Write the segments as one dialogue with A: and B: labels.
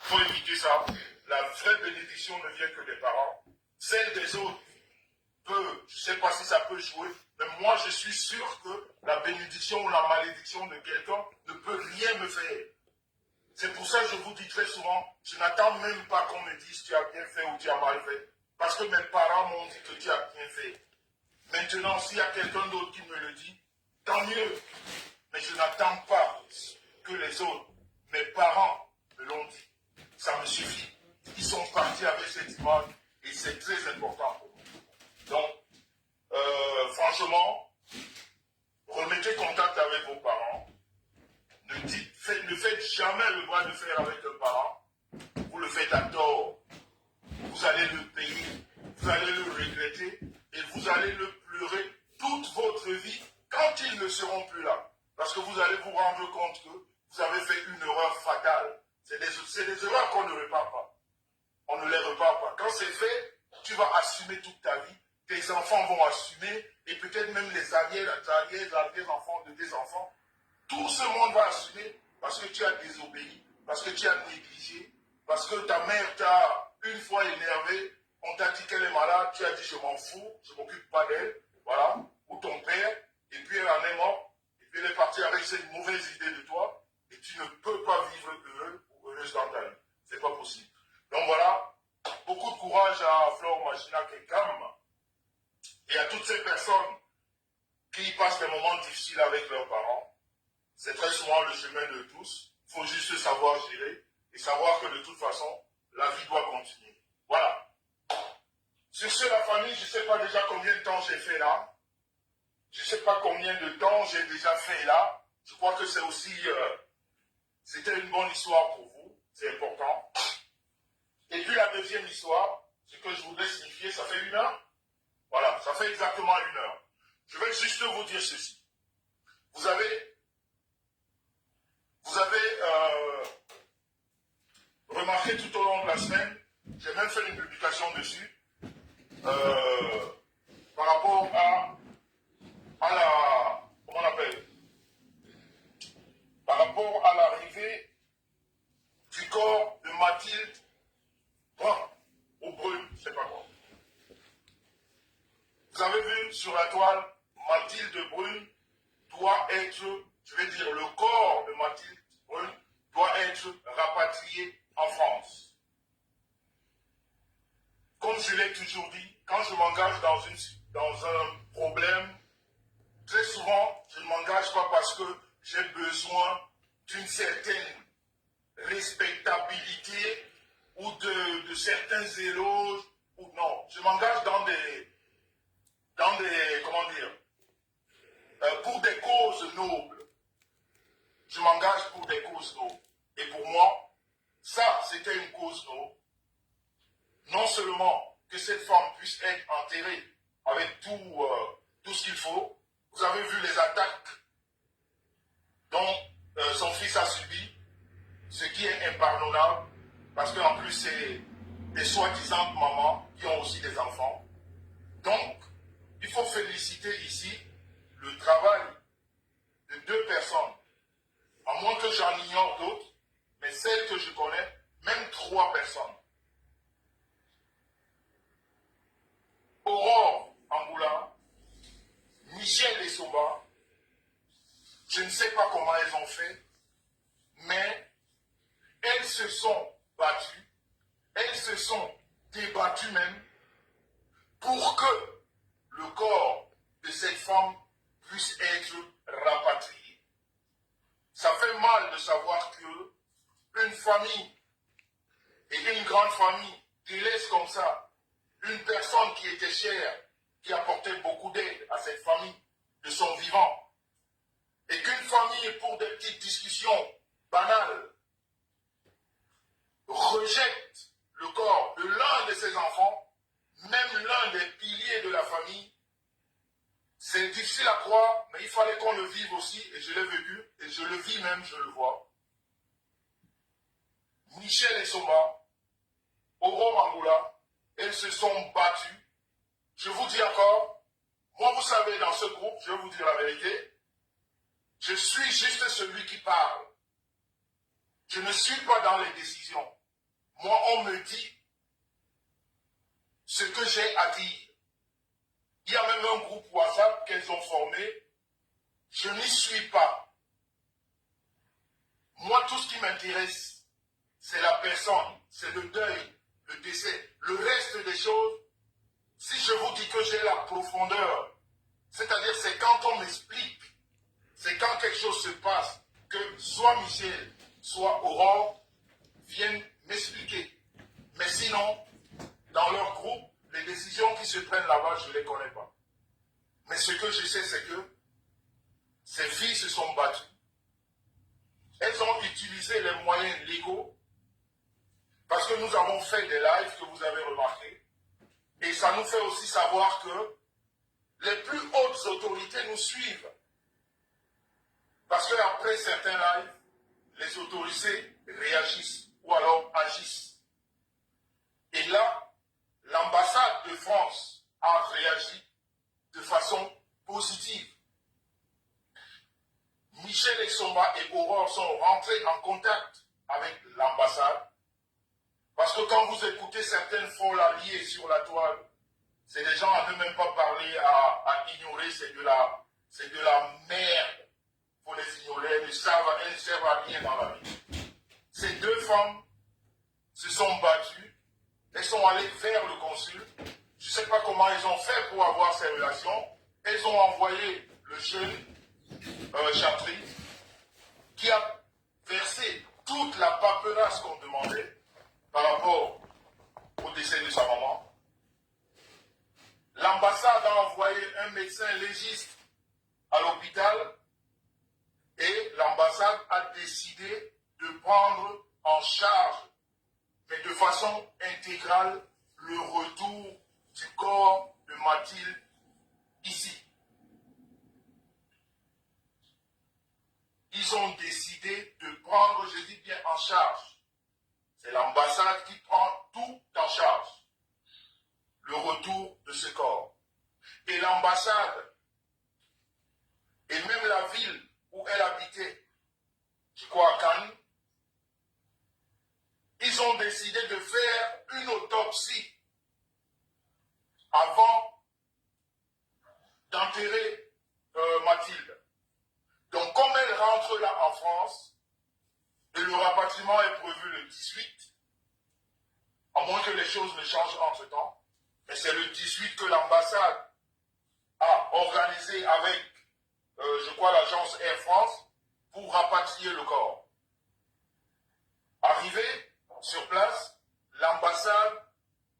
A: Il faut éviter ça. La vraie bénédiction ne vient que des parents. Celle des autres peut, je ne sais pas si ça peut jouer, mais moi je suis sûr que la bénédiction ou la malédiction de quelqu'un ne peut rien me faire. C'est pour ça que je vous dis très souvent, je n'attends même pas qu'on me dise tu as bien fait ou tu as mal fait. Parce que mes parents m'ont dit que tu as bien fait. Maintenant, s'il y a quelqu'un d'autre qui me le dit, tant mieux. Mais je n'attends pas que les autres, mes parents, me l'ont dit. Ça me suffit. Ils sont partis avec cette image et c'est très important pour moi. Donc, franchement, remettez contact avec vos parents. Ne faites jamais le bras de fer avec un parent. Vous le faites à tort. Vous allez le payer, vous allez le regretter et vous allez le pleurer toute votre vie quand ils ne seront plus là. Parce que vous allez vous rendre compte que vous avez fait une erreur fatale. C'est des erreurs qu'on ne répare pas. On ne les repart pas. Quand c'est fait, tu vas assumer toute ta vie. Tes enfants vont assumer et peut-être même les arrière-enfants de tes enfants. Tout ce monde va assumer parce que tu as désobéi, parce que tu as négligé, parce que ta mère t'a une fois énervé, on t'a dit qu'elle est malade, tu as dit je m'en fous, je ne m'occupe pas d'elle, voilà, ou ton père, et puis elle en est morte, et puis elle est partie avec cette mauvaise idée de toi, et tu ne peux pas vivre heureux ou heureuse dans ta vie. C'est pas possible. Donc voilà, beaucoup de courage à Flore Machina Kekam et à toutes ces personnes qui passent des moments difficiles avec leurs parents. C'est très souvent le chemin de tous. Il faut juste savoir gérer et savoir que de toute façon, la vie doit continuer. Voilà. Sur ce, la famille, je ne sais pas déjà combien de temps j'ai fait là. Je ne sais pas combien de temps j'ai déjà fait là. Je crois que c'est aussi... c'était une bonne histoire pour vous. C'est important. Et puis la deuxième histoire, ce que je voudrais signifier, ça fait 1 heure. Voilà, ça fait exactement 1 heure. Je vais juste vous dire ceci. Vous avez remarqué tout au long de la semaine, j'ai même fait une publication dessus, par rapport à la, comment on appelle, par rapport à l'arrivée du corps de Mathilde Brun, ou Brune, je ne sais pas quoi. Vous avez vu sur la toile, Mathilde Brune doit être, je vais dire, le corps de Mathilde Brune doit être rapatrié en France. Comme je l'ai toujours dit, quand je m'engage dans un problème, très souvent, je ne m'engage pas parce que j'ai besoin d'une certaine respectabilité ou de certains éloges. Ou non, je m'engage dans des, comment dire, pour des causes nobles. Je m'engage pour des causes nobles. Et pour moi, ça, c'était une cause noble. Non seulement que cette femme puisse être enterrée avec tout ce qu'il faut. Vous avez vu les attaques dont son fils a subi, ce qui est impardonnable, parce qu'en plus, c'est des soi-disant mamans qui ont aussi des enfants. Donc, il faut féliciter ici le travail de 2 personnes, à moins que j'en ignore d'autres, mais celles que je connais, même 3 personnes. Aurore Angoula, Michel Essomba, je ne sais pas comment elles ont fait, mais elles se sont battues, elles se sont débattues même pour que le corps de cette femme puisse être rapatrié. Ça fait mal de savoir que une famille et une grande famille délaisse comme ça une personne qui était chère, qui apportait beaucoup d'aide à cette famille de son vivant. Et qu'une famille, pour des petites discussions banales, rejette le corps de l'un de ses enfants, même l'un des piliers de la famille. C'est difficile à croire, mais il fallait qu'on le vive aussi, et je l'ai vécu, et je le vis même, je le vois. Michel Essomba, Aurore Angoula, elles se sont battues. Je vous dis encore, moi vous savez, dans ce groupe, je vais vous dire la vérité, je suis juste celui qui parle. Je ne suis pas dans les décisions. moi, on me dit ce que j'ai à dire. Il y a même un groupe WhatsApp qu'elles ont formé. Je n'y suis pas. Moi, tout ce qui m'intéresse, c'est la personne, c'est le deuil, le décès. Le reste des choses, si je vous dis que j'ai la profondeur, c'est-à-dire c'est quand on m'explique, c'est quand quelque chose se passe, que soit Michel, soit Aurore viennent m'expliquer. Mais sinon, dans leur groupe, les décisions qui se prennent là-bas, je ne les connais pas. Mais ce que je sais, c'est que ces filles se sont battues. Elles ont utilisé les moyens légaux parce que nous avons fait des lives que vous avez remarqué. Et ça nous fait aussi savoir que les plus hautes autorités nous suivent. Parce qu'après certains lives, les autorités réagissent ou alors agissent. Et là, l'ambassade de France a réagi de façon positive. Michel Exomba et Aurore sont rentrés en contact avec l'ambassade. Parce que quand vous écoutez certaines folles alliées sur la toile, c'est des gens à ne même pas parler, à ignorer, c'est de la merde. Il faut les ignorer, elles ne servent à rien dans la vie. Ces deux femmes se sont battues, elles sont allées vers le consul. Je ne sais pas comment ils ont fait pour avoir ces relations. Elles ont envoyé le jeune Chatry qui a versé toute la paperasse qu'on demandait par rapport au décès de sa maman. L'ambassade a envoyé un médecin légiste à l'hôpital et l'ambassade a décidé de prendre en charge, mais de façon intégrale, le retour du corps de Mathilde ici. Ils ont décidé de prendre, je dis bien en charge. C'est l'ambassade qui prend tout en charge. Le retour de ce corps. Et l'ambassade, et même la ville où elle habitait, je crois à Cannes, ils ont décidé de faire une autopsie avant d'enterrer Mathilde. Donc comme elle rentre là en France, et le rapatriement est prévu le 18, à moins que les choses ne changent entre-temps, mais c'est le 18 que l'ambassade a organisé avec, je crois, l'agence Air France pour rapatrier le corps. Arrivé sur place, l'ambassade,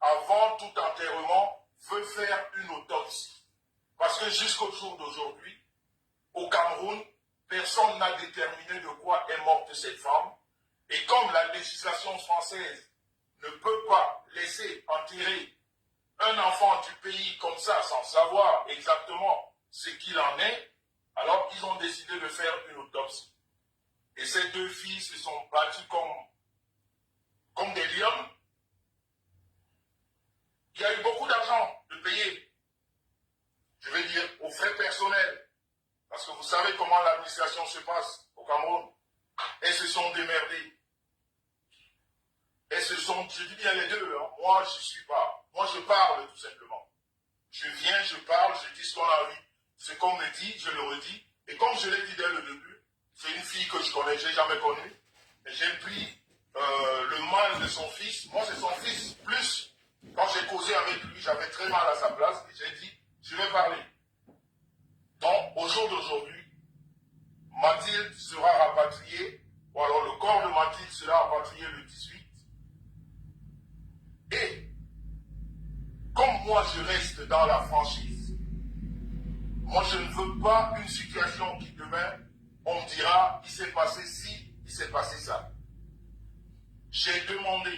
A: avant tout enterrement, veut faire une autopsie. Parce que jusqu'au jour d'aujourd'hui, au Cameroun, personne n'a déterminé de quoi est morte cette femme. Et comme la législation française ne peut pas laisser enterrer un enfant du pays comme ça, sans savoir exactement ce qu'il en est, alors ils ont décidé de faire une autopsie. Et ces deux filles se sont battues comme des lions. Il y a eu beaucoup d'argent de payer, je vais dire, aux frais personnels. Parce que vous savez comment l'administration se passe au Cameroun. Elles se sont démerdées. Elles se sont, je dis bien les deux, hein. Moi je ne suis pas. Moi je parle tout simplement. Je viens, je parle, je dis ce qu'on a vu. Ce qu'on me dit, je le redis. Et comme je l'ai dit dès le début, c'est une fille que je connais, je n'ai jamais connue. Et j'ai pris le mal de son fils. Moi c'est son fils. Plus, quand j'ai causé avec lui, j'avais très mal à sa place. Et j'ai dit, je vais parler. Donc, au jour d'aujourd'hui, Mathilde sera rapatriée, ou alors le corps de Mathilde sera rapatrié le 18. Et, comme moi je reste dans la franchise, moi je ne veux pas une situation qui demain, on me dira, il s'est passé ci, il s'est passé ça. J'ai demandé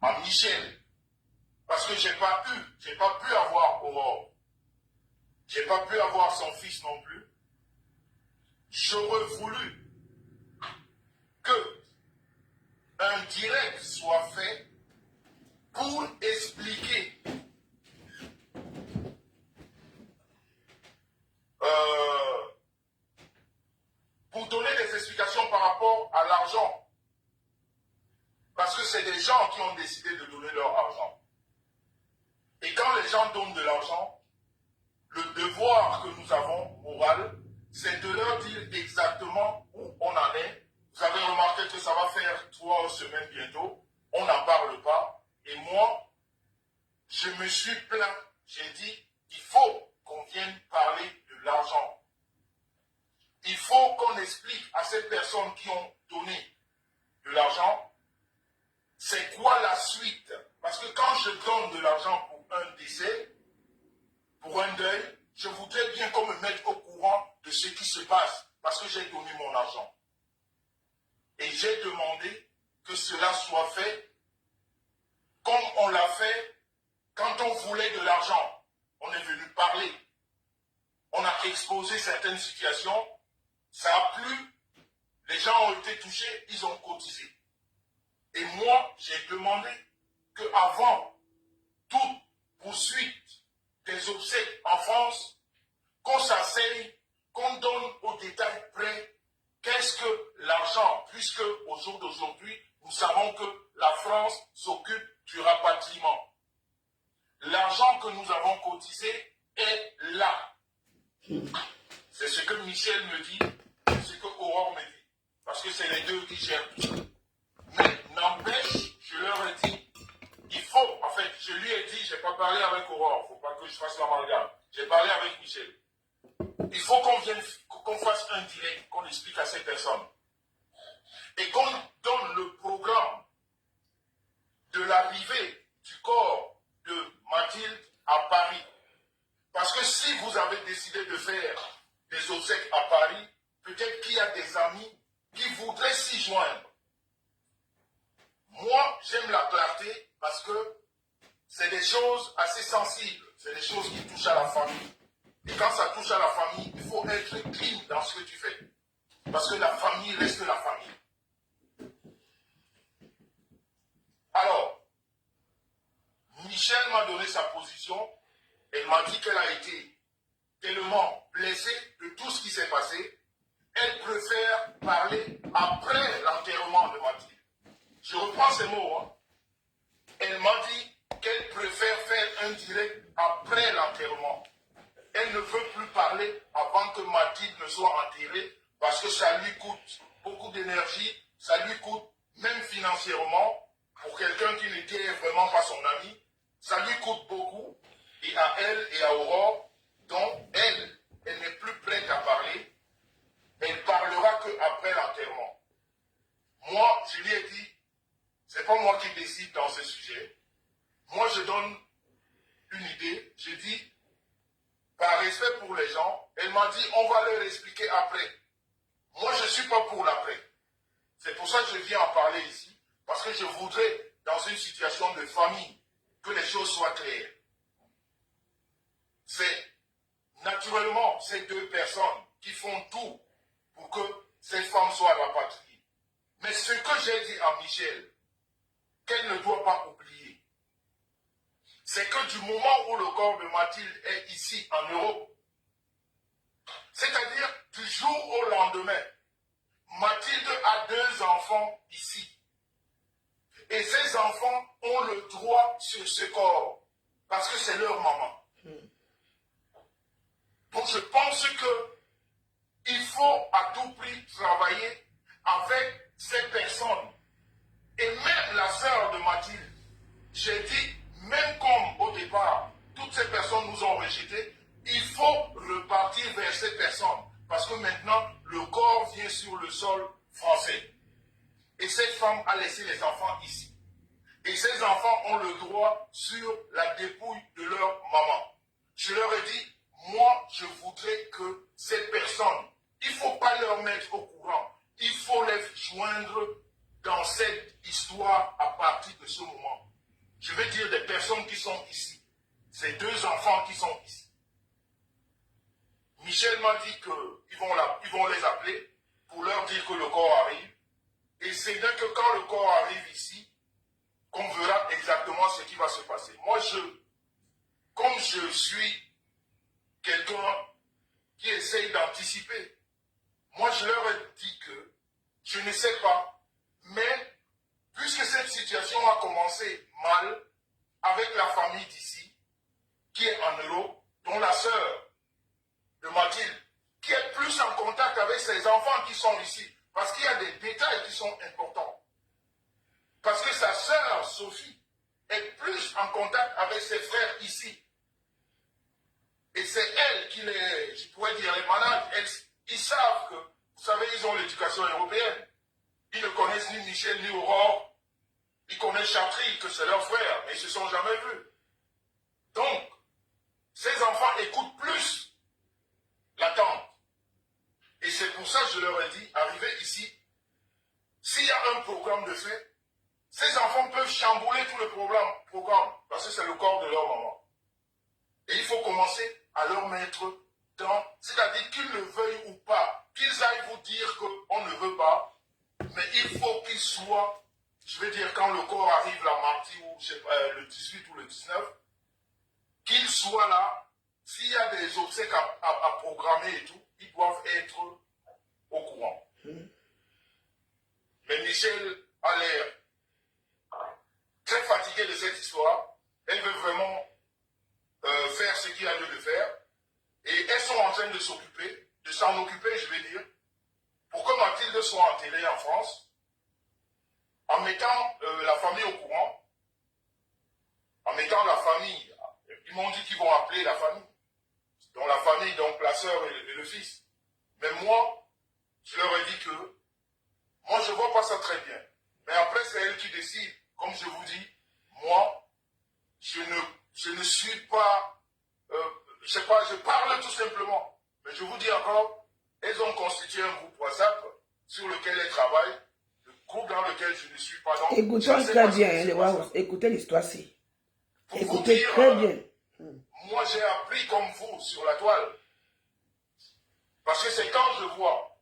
A: à Michel, parce que j'ai pas pu avoir Aurore. J'ai pas pu avoir son fils non plus. J'aurais voulu que un direct soit fait pour expliquer pour donner des explications par rapport rapport à l'argent. Parce que c'est des gens qui ont décidé de donner leur argent. Et quand les gens donnent de l'argent, le devoir que nous avons, moral, c'est de leur dire exactement où on en est. Vous avez remarqué que ça va faire 3 semaines bientôt. On n'en parle pas. Et moi, je me suis plaint. J'ai dit, il faut qu'on vienne parler de l'argent. Il faut qu'on explique à ces personnes qui ont donné de l'argent, c'est quoi la suite. Parce que quand je donne de l'argent pour un décès, pour un deuil, je voudrais bien qu'on me mette au courant de ce qui se passe, parce que j'ai donné mon argent. Et j'ai demandé que cela soit fait comme on l'a fait quand on voulait de l'argent. On est venu parler. On a exposé certaines situations. Ça a plu. Les gens ont été touchés. Ils ont cotisé. Et moi, j'ai demandé qu'avant toute poursuite des obsèques en France, qu'on s'asseye, qu'on donne au détail près qu'est-ce que l'argent, puisque au jour d'aujourd'hui, nous savons que la France s'occupe du rapatriement. L'argent que nous avons cotisé est là. C'est ce que Michel me dit, c'est ce que Aurore me dit. Parce que c'est les deux qui gèrent tout ça. Mais n'empêche, je leur ai dit, il faut, en fait, je lui ai dit, je n'ai pas parlé avec Aurore, il ne faut pas que je fasse l'amalgame. J'ai parlé avec Michel. Il faut qu'on fasse un direct, qu'on explique à ces personnes. Et qu'on donne le programme de l'arrivée du corps de Mathilde à Paris. Parce que si vous avez décidé de faire des obsèques à Paris, peut-être qu'il y a des amis qui voudraient s'y joindre. Moi, j'aime la clarté parce que c'est des choses assez sensibles. C'est des choses qui touchent à la famille. Et quand ça touche à la famille, il faut être clean dans ce que tu fais. Parce que la famille reste la famille. Alors, Michel m'a donné sa position. Elle m'a dit qu'elle a été tellement blessée de tout ce qui s'est passé. Elle préfère parler après l'enterrement de Mathilde. Je reprends ces mots. Hein. Elle m'a dit qu'elle préfère faire un direct après l'enterrement. Elle ne veut plus parler avant que Mathilde ne soit enterrée parce que ça lui coûte beaucoup d'énergie, ça lui coûte même financièrement, pour quelqu'un qui n'était vraiment pas son ami, ça lui coûte beaucoup, et à elle et à Aurore, dont elle n'est plus prête à parler, elle parlera qu'après l'enterrement. Moi, je lui ai dit, c'est pas moi qui décide dans ce sujet. Moi, je donne une idée, je dis, par respect pour les gens, elle m'a dit, on va leur expliquer après. Moi, je ne suis pas pour l'après. C'est pour ça que je viens en parler ici, parce que je voudrais, dans une situation de famille, que les choses soient claires. C'est naturellement ces deux personnes qui font tout pour que ces femmes soient rapatriées. Mais ce que j'ai dit à Michel, qu'elle ne doit pas oublier, c'est que du moment où le corps de Mathilde est ici en Europe, c'est-à-dire du jour au lendemain, Mathilde a 2 enfants ici. Et ces enfants ont le droit sur ce corps, parce que c'est leur maman. Donc je pense qu'il faut à tout prix travailler avec ces personnes. Et même la sœur de Mathilde, j'ai dit, même comme au départ, toutes ces personnes nous ont rejetés, il faut repartir vers ces personnes. Parce que maintenant, le corps vient sur le sol français. Et cette femme a laissé les enfants ici. Et ces enfants ont le droit sur la dépouille de leur maman. Je leur ai dit, moi, je voudrais que ces personnes, il ne faut pas leur mettre au courant. Il faut les joindre dans cette histoire à partir de ce moment. Je vais dire des personnes qui sont ici. Ces 2 enfants qui sont ici. Michel m'a dit qu'ils vont les appeler pour leur dire que le corps arrive. Et c'est dès que quand le corps arrive ici, qu'on verra exactement ce qui va se passer. Moi, comme je suis quelqu'un qui essaye d'anticiper, moi, je leur ai dit que je je ne sais pas. Mais, puisque cette situation a commencé mal avec la famille d'ici, qui est en Europe, dont la sœur de Mathilde, qui est plus en contact avec ses enfants qui sont ici, parce qu'il y a des détails qui sont importants. Parce que sa sœur, Sophie, est plus en contact avec ses frères ici. Et c'est elle qui les, je pourrais dire, les manage. Ils savent que, vous savez, ils ont l'éducation européenne. Ils ne connaissent ni Michel ni Aurore. Ils connaissent Chatry, que c'est leur frère, mais ils ne se sont jamais vus. Donc, ces enfants écoutent plus la tante. Et c'est pour ça que je leur ai dit, arrivez ici, s'il y a un programme de fait, ces enfants peuvent chambouler tout le programme, parce que c'est le corps de leur maman. Et il faut commencer à leur mettre dans, c'est-à-dire qu'ils le veuillent ou pas, qu'ils aillent vous dire qu'on ne veut pas, mais il faut qu'ils soient, je veux dire, quand le corps arrive la mardi ou je sais pas, le 18 ou le 19, qu'ils soient là, s'il y a des obsèques à programmer et tout, ils doivent être au courant. Mais Michel a l'air très fatiguée de cette histoire. Elle veut vraiment faire ce qu'il y a lieu de faire. Et elles sont en train de s'occuper, de s'en occuper, je vais dire, pour que Mathilde soit enterrée en France, en mettant la famille au courant, en mettant la famille, ils m'ont dit qu'ils vont appeler la famille, donc la famille, donc la sœur et le fils. Mais moi, je leur ai dit que, moi je ne vois pas ça très bien. Mais après, c'est elle qui décide. Comme je vous dis, moi, je ne suis pas, je sais pas, je parle tout simplement. Mais je vous dis encore, elles ont constitué un groupe WhatsApp sur lequel elles travaillent, le groupe dans lequel je ne suis pas. Donc,
B: écoutons très bien, les Waouh, écoutez l'histoire-ci. Écoutez dire, très bien.
A: Moi, j'ai appris comme vous sur la toile. Parce que c'est quand je vois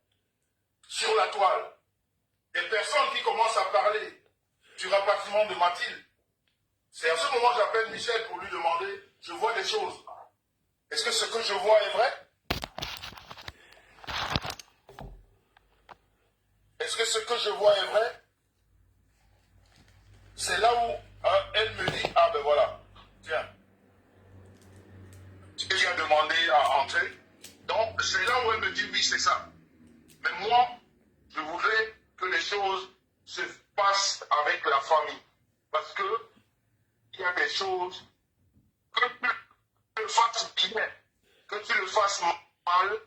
A: sur la toile des personnes qui commencent à parler du rapatriement de Mathilde, c'est à ce moment que j'appelle Michel pour lui demander, je vois des choses. Est-ce que ce que je vois est vrai? Est-ce que ce que je vois est vrai? C'est là où elle me dit, ah ben voilà, tiens, tu as demandé à entrer. Donc c'est là où elle me dit, oui c'est ça. Mais moi, je voudrais que les choses se passent avec la famille. Parce que il y a des choses que tu le fasses bien, que tu le fasses mal,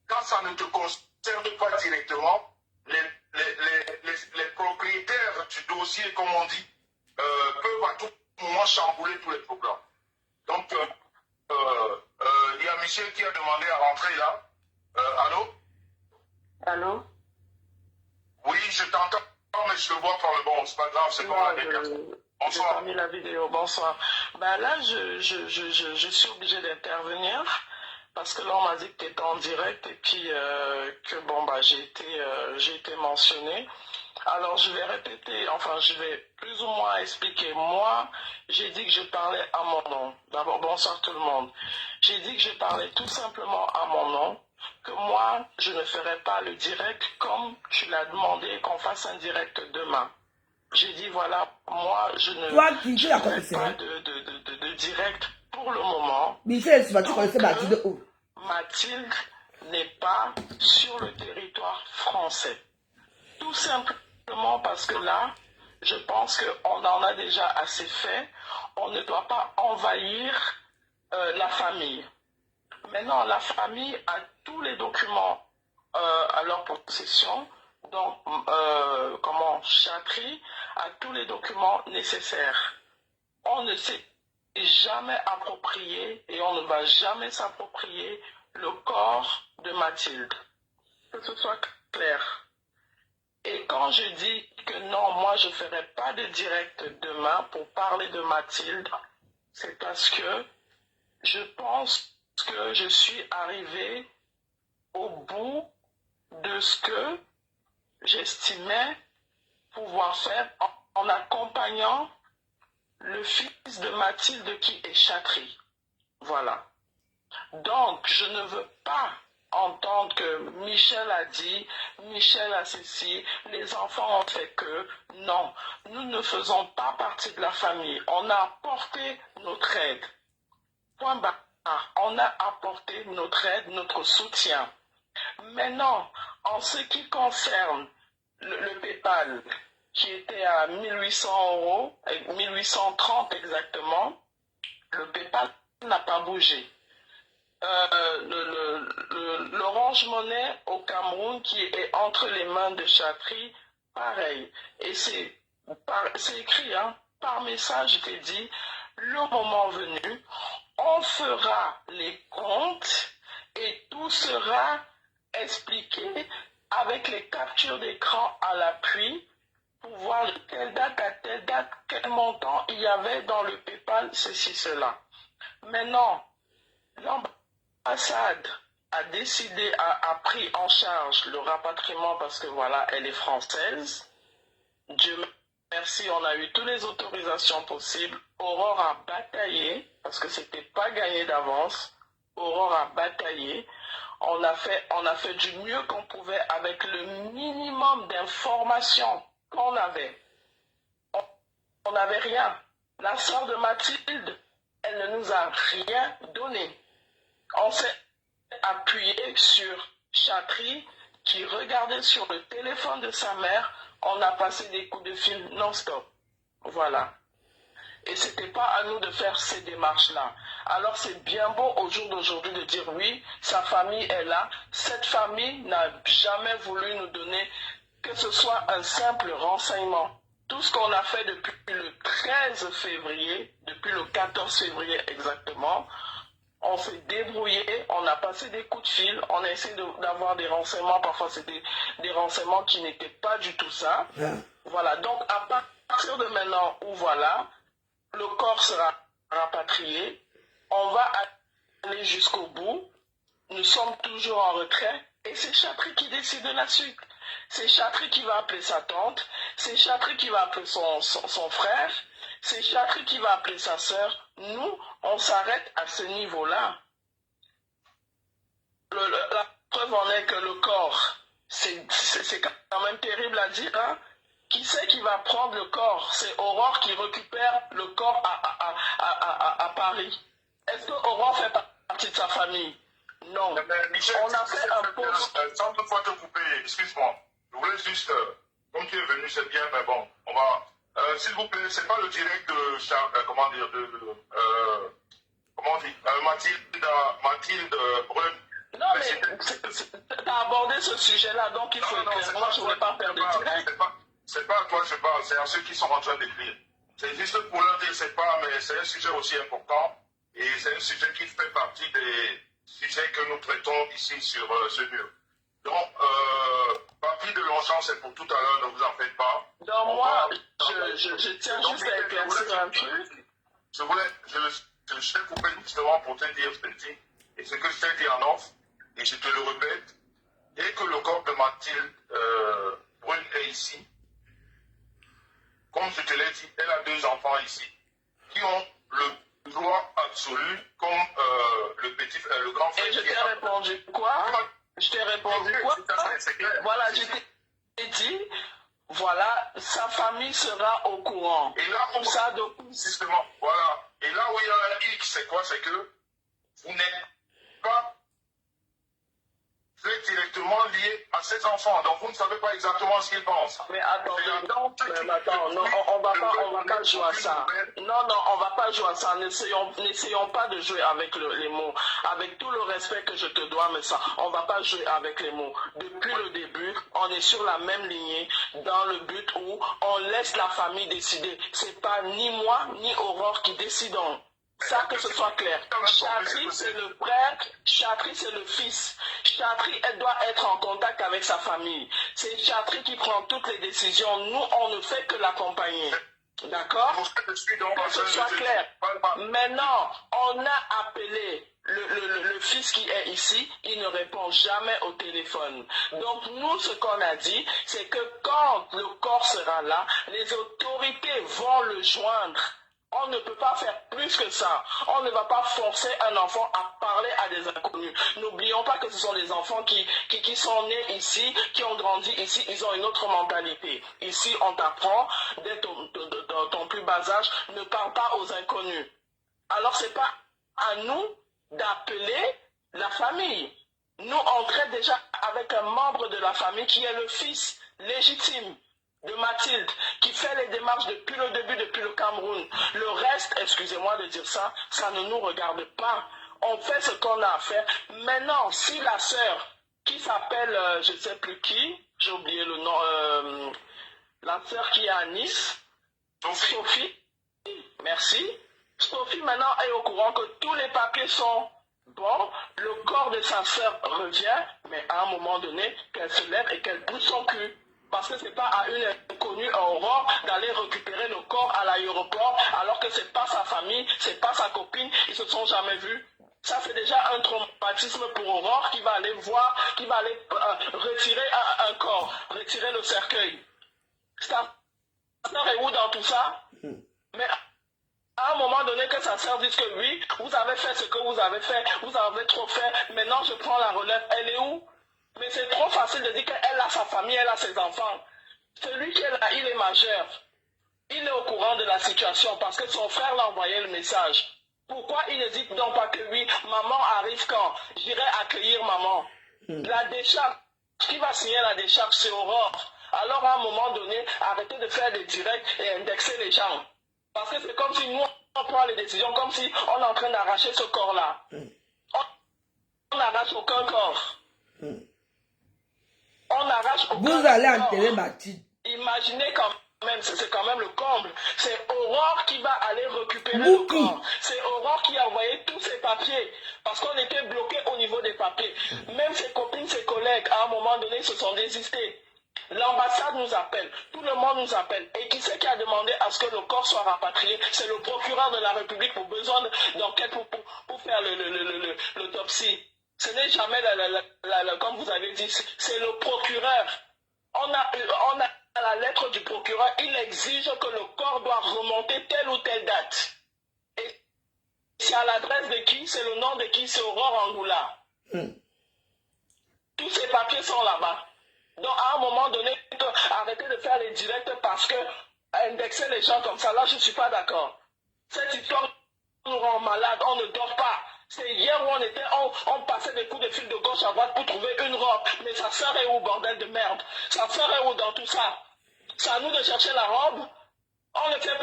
A: quand ça ne te concerne pas directement, les propriétaires du dossier, comme on dit, peuvent à tout moment chambouler tous les programmes. Donc, il y a Michel qui a demandé à rentrer là. Allô?
C: Allô?
A: Oui, je t'entends, mais je te vois pas. Mais bon, c'est pas grave, c'est comme la dernière.
C: Bonsoir. J'ai mis la vidéo, bonsoir. Ben là, je suis obligée d'intervenir parce que là, on m'a dit que tu étais en direct et puis que bon, bah, j'ai été mentionnée. Alors, je vais répéter, enfin, je vais plus ou moins expliquer. Moi, j'ai dit que je parlais à mon nom. D'abord, bonsoir tout le monde. J'ai dit que je parlais tout simplement à mon nom, que moi, je ne ferai pas le direct comme tu l'as demandé qu'on fasse un direct demain. J'ai dit, voilà, moi, je ne ferai pas de direct pour le moment.
B: Michel, tu connaissais Mathilde où?
C: Mathilde n'est pas sur le territoire français. Tout simplement parce que là, je pense qu'on en a déjà assez fait. On ne doit pas envahir la famille. Maintenant, la famille a tous les documents à leur possession. Donc, Chatry a tous les documents nécessaires. On ne s'est jamais approprié et on ne va jamais s'approprier le corps de Mathilde. Que ce soit clair. Et quand je dis que non, moi je ne ferai pas de direct demain pour parler de Mathilde, c'est parce que je pense que je suis arrivée au bout de ce que j'estimais pouvoir faire en accompagnant le fils de Mathilde qui est Chatry. Voilà. Donc, je ne veux pas entendre que Michel a dit, Michel a ceci, les enfants ont fait que. Non, nous ne faisons pas partie de la famille. On a apporté notre aide. Point barre. On a apporté notre aide, notre soutien. Maintenant, en ce qui concerne le PayPal, qui était à 1800 €, 1830 exactement, le PayPal n'a pas bougé. L'Orange Money au Cameroun qui est entre les mains de Chatri, pareil. Et c'est écrit, hein, par message, je t'ai dit, le moment venu, on fera les comptes et tout sera expliqué avec les captures d'écran à l'appui pour voir de telle date à telle date, quel montant il y avait dans le PayPal, ceci, cela. Maintenant, l'ambassade a décidé, a pris en charge le rapatriement parce que voilà, elle est française. Dieu merci, on a eu toutes les autorisations possibles. Aurore a bataillé parce que c'était pas gagné d'avance. Aurore a bataillé. On a fait du mieux qu'on pouvait avec le minimum d'informations qu'on avait. On n'avait rien. La sœur de Mathilde, elle ne nous a rien donné. On s'est appuyé sur Chatri qui regardait sur le téléphone de sa mère. On a passé des coups de fil non-stop. Voilà. Et ce n'était pas à nous de faire ces démarches-là. Alors c'est bien beau au jour d'aujourd'hui de dire oui, sa famille est là. Cette famille n'a jamais voulu nous donner que ce soit un simple renseignement. Tout ce qu'on a fait depuis le 13 février, depuis le 14 février exactement, on s'est débrouillé, on a passé des coups de fil, on a essayé d'avoir des renseignements, parfois c'était des renseignements qui n'étaient pas du tout ça. Voilà, donc à partir de maintenant où voilà, le corps sera rapatrié, on va aller jusqu'au bout, nous sommes toujours en retrait, et c'est Chatri qui décide de la suite. C'est Chatri qui va appeler sa tante, c'est Chatri qui va appeler son frère, c'est Chatri qui va appeler sa sœur. Nous, on s'arrête à ce niveau-là. La preuve en est que le corps, c'est quand même terrible à dire, hein? Qui c'est qui va prendre le corps? C'est Aurore qui récupère le corps à Paris. Est-ce que Aurore fait partie de sa famille? Non.
A: Michel,
C: on a fait un post.
A: Sans toutefois te couper, excuse-moi. Je voulais juste, comme tu es venu, c'est bien, mais bon, on va. S'il vous plaît, c'est pas le direct de comment dire, comment on dit, Mathilde Brun.
C: Non, mais tu as abordé ce sujet-là, donc il faut écrire. Moi, je ne voulais pas faire de direct.
A: C'est pas à toi que je parle, c'est à ceux qui sont en train d'écrire. C'est juste pour leur dire, mais c'est un sujet aussi important, et c'est un sujet qui fait partie des sujets que nous traitons ici sur ce mur. Donc, partie de Longchamp, c'est pour tout à l'heure, ne vous en faites pas.
C: Donc, moi, je tiens juste à éclaircir un truc.
A: Je suis coupé justement pour te dire ceci, et ce que je t'ai dit en off, et je te le répète, dès que le corps de Mathilde Brune est ici, comme je te l'ai dit, elle a 2 enfants ici, qui ont le droit absolu, comme le grand frère.
C: Et je t'ai répondu quoi? Je t'ai répondu quoi? Voilà, je t'ai dit, voilà, sa famille sera au courant.
A: Et là où ça, justement, voilà. Et là où il y a un X, c'est quoi? C'est que vous n'êtes pas directement lié à ses enfants. Donc vous ne savez pas exactement ce qu'ils pensent.
C: Mais attendez, non, on va pas jouer à ça. Non, on va pas jouer à ça. N'essayons pas de jouer avec les mots. Avec tout le respect que je te dois, mais ça, on va pas jouer avec les mots. Depuis le début, on est sur la même lignée dans le but où on laisse la famille décider. C'est pas ni moi ni Aurore qui décidons. Ça, que ce soit clair. Chatri, c'est le frère, Chatri, c'est le fils. Chatri, elle doit être en contact avec sa famille. C'est Chatri qui prend toutes les décisions. Nous, on ne fait que l'accompagner. D'accord? Que ce soit clair. Maintenant, on a appelé le fils qui est ici, il ne répond jamais au téléphone. Donc nous, ce qu'on a dit, c'est que quand le corps sera là, les autorités vont le joindre On ne peut pas faire plus que ça. On ne va pas forcer un enfant à parler à des inconnus. N'oublions pas que ce sont des enfants qui sont nés ici, qui ont grandi ici, ils ont une autre mentalité. Ici, on t'apprend, dès ton plus bas âge, ne parle pas aux inconnus. Alors, ce n'est pas à nous d'appeler la famille. Nous, on traite déjà avec un membre de la famille qui est le fils légitime de Mathilde, qui fait les démarches depuis le début, depuis le Cameroun. Le reste, excusez-moi de dire ça, ça ne nous regarde pas. On fait ce qu'on a à faire. Maintenant, si la sœur, qui s'appelle, je ne sais plus qui, j'ai oublié le nom, la sœur qui est à Nice, Sophie, merci. Sophie maintenant est au courant que tous les papiers sont bons, le corps de sa sœur revient, mais à un moment donné, qu'elle se lève et qu'elle bouge son cul. Parce que ce n'est pas à une inconnue, à Aurore, d'aller récupérer le corps à l'aéroport, alors que ce n'est pas sa famille, ce n'est pas sa copine, ils ne se sont jamais vus. Ça, c'est déjà un traumatisme pour Aurore qui va aller voir, qui va aller retirer un corps, retirer le cercueil. Sa sœur est où dans tout ça? Mais à un moment donné que sa sœur dise que oui, vous avez fait ce que vous avez fait, vous avez trop fait, maintenant je prends la relève, elle est où? Mais c'est trop facile de dire qu'elle a sa famille, elle a ses enfants. Celui qui est là, il est majeur. Il est au courant de la situation parce que son frère l'a envoyé le message. Pourquoi il n'hésite donc pas que oui, maman arrive quand? J'irai accueillir maman. La décharge, qui va signer la décharge, c'est Aurore. Alors à un moment donné, arrêtez de faire des directs et indexer les gens. Parce que c'est comme si nous, on prend les décisions, comme si on est en train d'arracher ce corps-là. On n'arrache aucun corps. On n'arrache aucun corps.
B: Vous allez enterrer Mathilde.
C: Imaginez quand même, c'est quand même le comble. C'est Aurore qui va aller récupérer le corps. C'est Aurore qui a envoyé tous ses papiers. Parce qu'on était bloqué au niveau des papiers. Même ses copines, ses collègues, à un moment donné, se sont désistés. L'ambassade nous appelle, tout le monde nous appelle. Et qui c'est qui a demandé à ce que le corps soit rapatrié? C'est le procureur de la République pour besoin d'enquête pour faire l'autopsie. Ce n'est jamais, comme vous avez dit, c'est le procureur. On a la lettre du procureur, il exige que le corps doit remonter telle ou telle date. Et c'est à l'adresse de qui? C'est le nom de qui? C'est Aurore Angoula. Tous ces papiers sont là-bas. Donc à un moment donné, arrêtez de faire les directs parce que indexer les gens comme ça, là je ne suis pas d'accord. Cette histoire nous rend malade, on ne dort pas. C'est hier où on passait des coups de fil de gauche à droite pour trouver une robe. Mais sa sœur est où, bordel de merde? Sa sœur est où dans tout ça? C'est à nous de chercher la robe. On le fait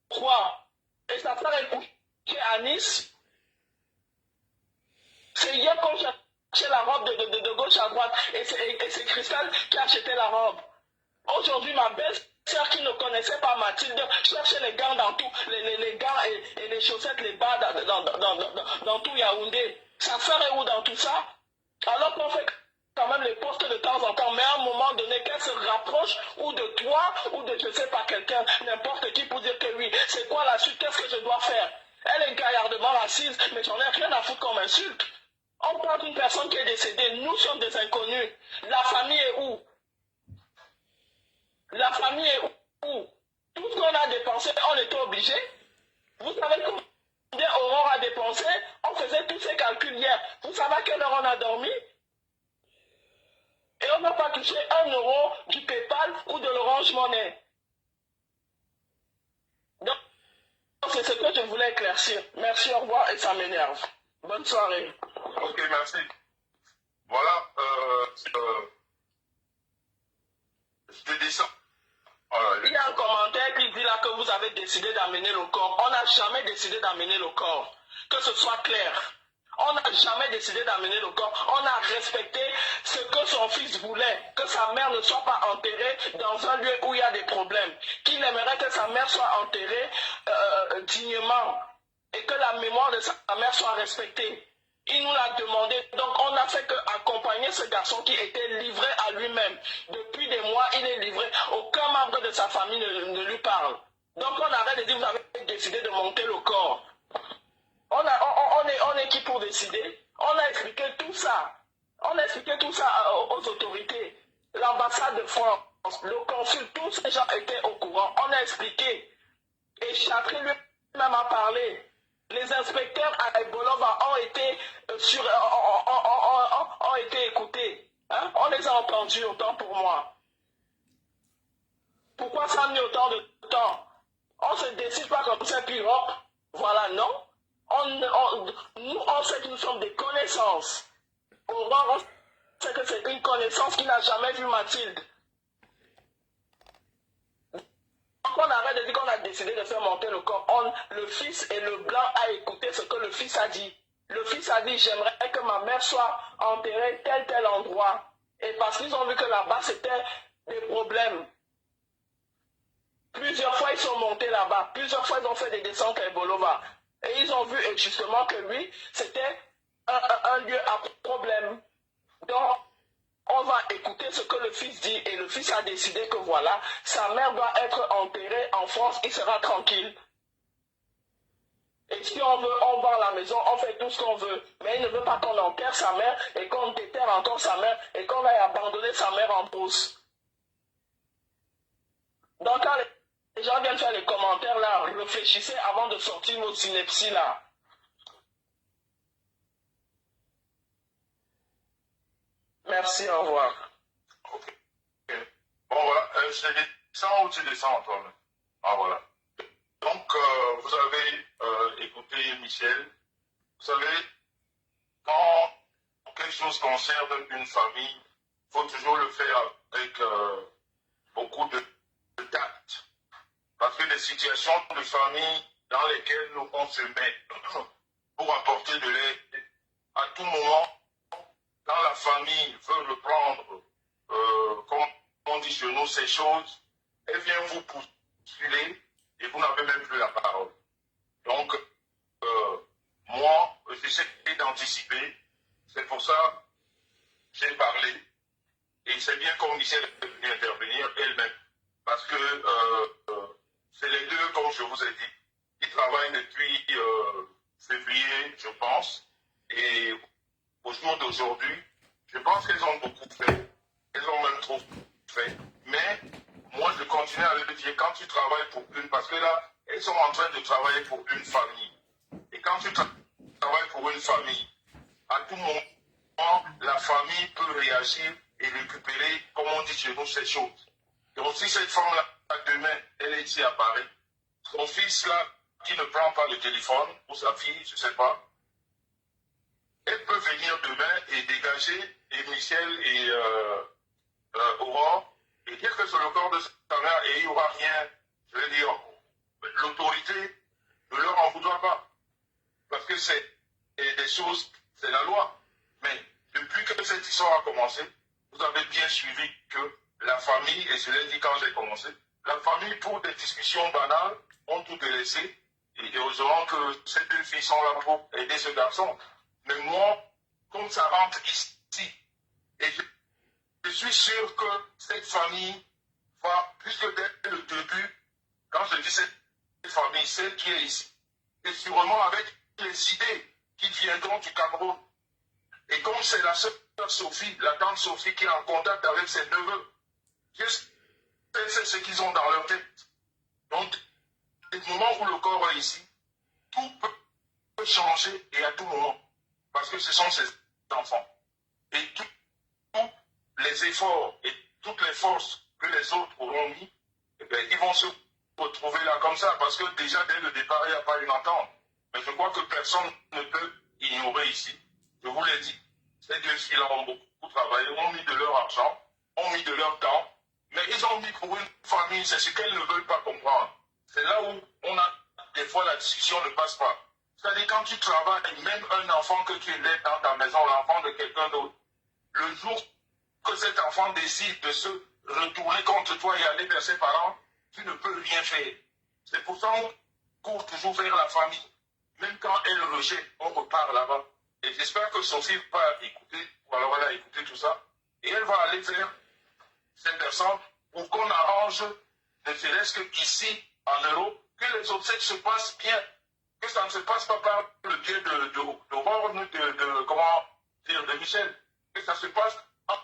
C: pourquoi? Et sa sœur est couchée à Nice. C'est hier qu'on cherchait la robe de gauche à droite. Et c'est Cristal qui a acheté la robe. Aujourd'hui, ma belle-sœur qui ne connaissait pas Mathilde cherchait les gants dans tout, les gants et les chaussettes, les bas dans tout Yaoundé. Sa sœur est où dans tout ça? Alors qu'on fait quand même les postes de temps en temps, mais à un moment donné, qu'elle se rapproche ou de toi ou de je ne sais pas quelqu'un, n'importe qui pour dire que oui, c'est quoi la suite, qu'est-ce que je dois faire? Elle est gaillardement assise, mais j'en ai rien à foutre comme insulte. On parle d'une personne qui est décédée, nous sommes des inconnus. La famille est où? La famille est où? Tout ce qu'on a dépensé, on était obligé. Vous savez combien Aurore a dépensé? On faisait tous ces calculs hier. Vous savez à quelle heure on a dormi? Et on n'a pas touché 1 euro du PayPal ou de l'Orange Money. Donc, c'est ce que je voulais éclaircir. Merci, au revoir, et ça m'énerve. Bonne soirée.
A: Ok, merci. Voilà, je te dis ça.
C: Il y a un commentaire qui dit là que vous avez décidé d'amener le corps. On n'a jamais décidé d'amener le corps. Que ce soit clair. On n'a jamais décidé d'amener le corps. On a respecté ce que son fils voulait. Que sa mère ne soit pas enterrée dans un lieu où il y a des problèmes. Qu'il aimerait que sa mère soit enterrée dignement. Et que la mémoire de sa mère soit respectée. Il nous l'a demandé, donc on n'a fait qu'accompagner ce garçon qui était livré à lui-même. Depuis des mois, il est livré. Aucun membre de sa famille ne lui parle. Donc on arrête de dire, vous avez décidé de monter le corps. On est qui pour décider? On a expliqué tout ça. On a expliqué tout ça aux autorités. L'ambassade de France, le consul, tous ces gens étaient au courant. On a expliqué. Et Chatry lui même à parler. Les inspecteurs à Ebolova ont été, ont été écoutés. Hein? On les a entendus, autant pour moi. Pourquoi ça a mis autant de temps? On ne se décide pas comme ça, puis hop, voilà, non. Nous, on sait que nous sommes des connaissances. On sait que c'est une connaissance qui n'a jamais vu Mathilde. Donc on arrête de dire qu'on a décidé de faire monter le corps. Le fils et le blanc a écouté ce que le fils a dit. Le fils a dit, j'aimerais que ma mère soit enterrée tel endroit. Et parce qu'ils ont vu que là-bas, c'était des problèmes. Plusieurs fois, ils sont montés là-bas. Plusieurs fois, ils ont fait des descentes à Ebolova. Et ils ont vu justement que lui, c'était un lieu à problème. Donc, on va écouter ce que le fils dit. Et le fils a décidé que voilà, sa mère doit être enterrée en France, il sera tranquille. Et si on veut, on va à la maison, on fait tout ce qu'on veut. Mais il ne veut pas qu'on enterre sa mère et qu'on déterre encore sa mère et qu'on aille abandonner sa mère en brousse. Donc, quand les gens viennent faire les commentaires là, réfléchissez avant de sortir vos synapses là. Merci, au revoir.
A: Ok. Bon, voilà. Je descends ou tu descends, Antoine? Ah, voilà. Donc, vous avez écouté Michel. Vous savez, quand quelque chose concerne une famille, il faut toujours le faire avec beaucoup de tact. Parce que les situations de famille dans lesquelles on se met pour apporter de l'aide, à tout moment, quand la famille veut reprendre, comme on dit chez nous, ces choses, elle vient vous postuler et vous n'avez même plus la parole. Donc, moi, j'essaie d'anticiper. C'est pour ça que j'ai parlé. Et c'est bien comme Michel est venu intervenir elle-même. Parce que c'est les deux, comme je vous ai dit, qui travaillent depuis février, je pense. Et au jour d'aujourd'hui, je pense qu'elles ont beaucoup fait. Elles ont même trop fait. Mais moi, je continue à le dire, quand tu travailles pour une, parce que là, elles sont en train de travailler pour une famille. Et quand tu travailles pour une famille, à tout moment, la famille peut réagir et récupérer, comme on dit chez nous, ces choses. Donc si cette femme-là, demain, elle est ici à Paris, son fils-là, qui ne prend pas le téléphone, ou sa fille, je ne sais pas, elle peut venir demain et dégager et Michel et Aurore et dire que c'est le corps de sa mère et il n'y aura rien. Je vais dire, l'autorité ne leur en voudra pas. Parce que c'est des choses, c'est la loi. Mais depuis que cette histoire a commencé, vous avez bien suivi que la famille, et je l'ai dit quand j'ai commencé, la famille, pour des discussions banales, ont tout délaissé. Et heureusement que ces deux filles sont là pour aider ce garçon. Mais moi, comme ça rentre ici, et je suis sûr que cette famille va, puisque dès le début, quand je dis cette famille, celle qui est ici, et sûrement avec les idées qui viendront du Cameroun. Et comme c'est la sœur Sophie, la tante Sophie qui est en contact avec ses neveux, c'est ce qu'ils ont dans leur tête. Donc, au moment où le corps est ici, tout peut changer et à tout moment. Parce que ce sont ces enfants. Et tous les efforts et toutes les forces que les autres auront mis, eh bien, ils vont se retrouver là comme ça. Parce que déjà, dès le départ, il n'y a pas une entente. Mais je crois que personne ne peut ignorer ici. Je vous l'ai dit. Ces deux filles-là ont beaucoup travaillé, ont mis de leur argent, ont mis de leur temps. Mais ils ont mis pour une famille, c'est ce qu'elles ne veulent pas comprendre. C'est là où on a, des fois, la discussion ne passe pas. C'est-à-dire, quand tu travailles, même un enfant que tu élèves dans ta maison, l'enfant de quelqu'un d'autre, le jour que cet enfant décide de se retourner contre toi et aller vers ses parents, tu ne peux rien faire. C'est pour ça qu'on court toujours vers la famille. Même quand elle rejette, on repart là-bas. Et j'espère que Sophie va écouter, ou alors elle a écouté tout ça, et elle va aller vers ces personnes pour qu'on arrange, ne serait-ce qu'ici, en Europe, que les obsèques se passent bien, que ça ne se passe pas par le biais d'Aurore, comment dire, de Michel, que ça se passe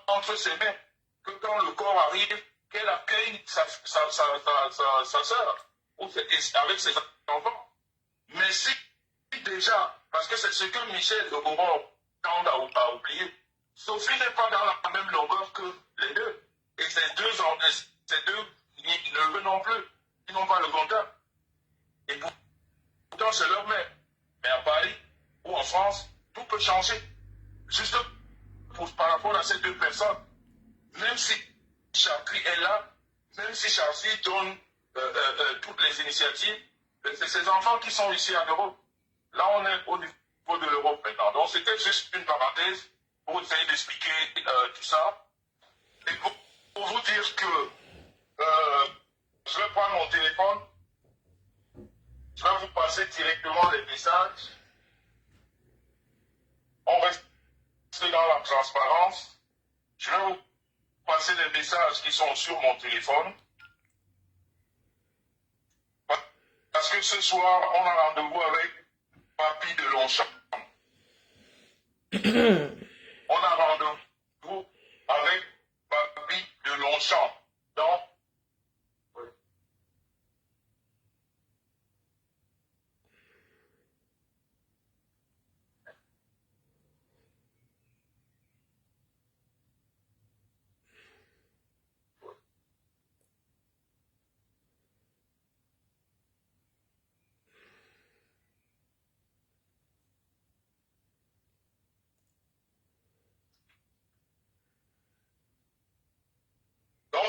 A: entre ses mains, que quand le corps arrive, qu'elle accueille sa soeur, ou avec ses enfants. Mais si déjà, parce que c'est ce que Michel de Aurore tend à oublier, Sophie n'est pas dans la même longueur que les deux. Et ces deux neveux non plus, ils n'ont pas le contact. Et pourtant, c'est leur mère. Mais à Paris ou en France, tout peut changer. Juste par rapport à ces deux personnes, même si Chakri est là, même si Chakri donne toutes les initiatives, c'est ces enfants qui sont ici en Europe. Là, on est au niveau de l'Europe maintenant. Donc, c'était juste une parenthèse pour essayer d'expliquer tout ça. Et pour vous dire que je vais prendre mon téléphone, je vais vous passer directement les messages. On reste dans la transparence. Je vais vous passer les messages qui sont sur mon téléphone. Parce que ce soir, on a rendez-vous avec Papy de Longchamp. On a rendez-vous avec Papy de Longchamp. Donc,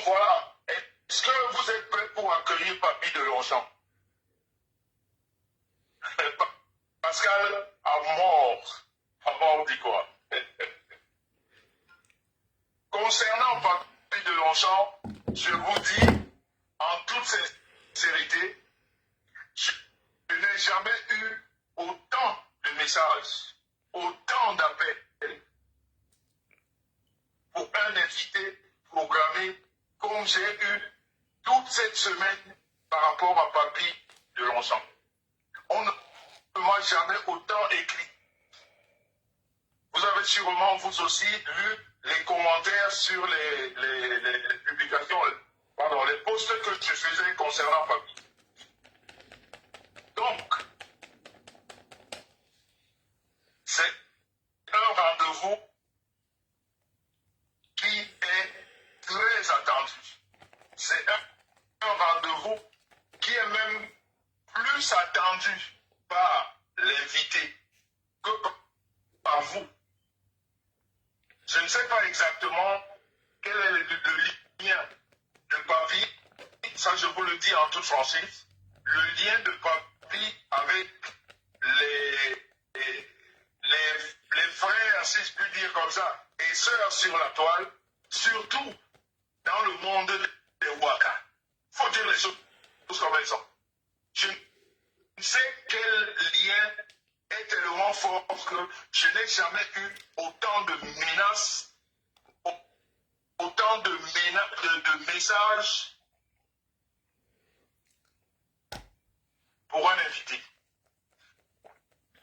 A: voilà. Est-ce que vous êtes prêts pour accueillir Papy de Longchamp? Pascal a mort dit quoi? Concernant Papy de Longchamp, je vous dis en toute sincérité, je n'ai jamais eu autant de messages, autant d'appels pour un invité programmé comme j'ai eu toute cette semaine par rapport à Papy de Longchamp. On ne m'a jamais autant écrit. Vous avez sûrement, vous aussi, lu les commentaires sur les publications, pardon, les posts que je faisais concernant Papy. Donc, c'est un rendez-vous qui est très attendu. C'est un rendez-vous qui est même plus attendu par l'invité que par vous. Je ne sais pas exactement quel est le lien de Papy, ça je vous le dis en toute franchise, le lien de Papy avec les frères, si je puis dire comme ça, et sœurs sur la toile, surtout dans le monde des Waka. Il faut dire les choses comme elles sont. Je ne sais quel lien est tellement fort que je n'ai jamais eu autant de menaces, autant de messages pour un invité.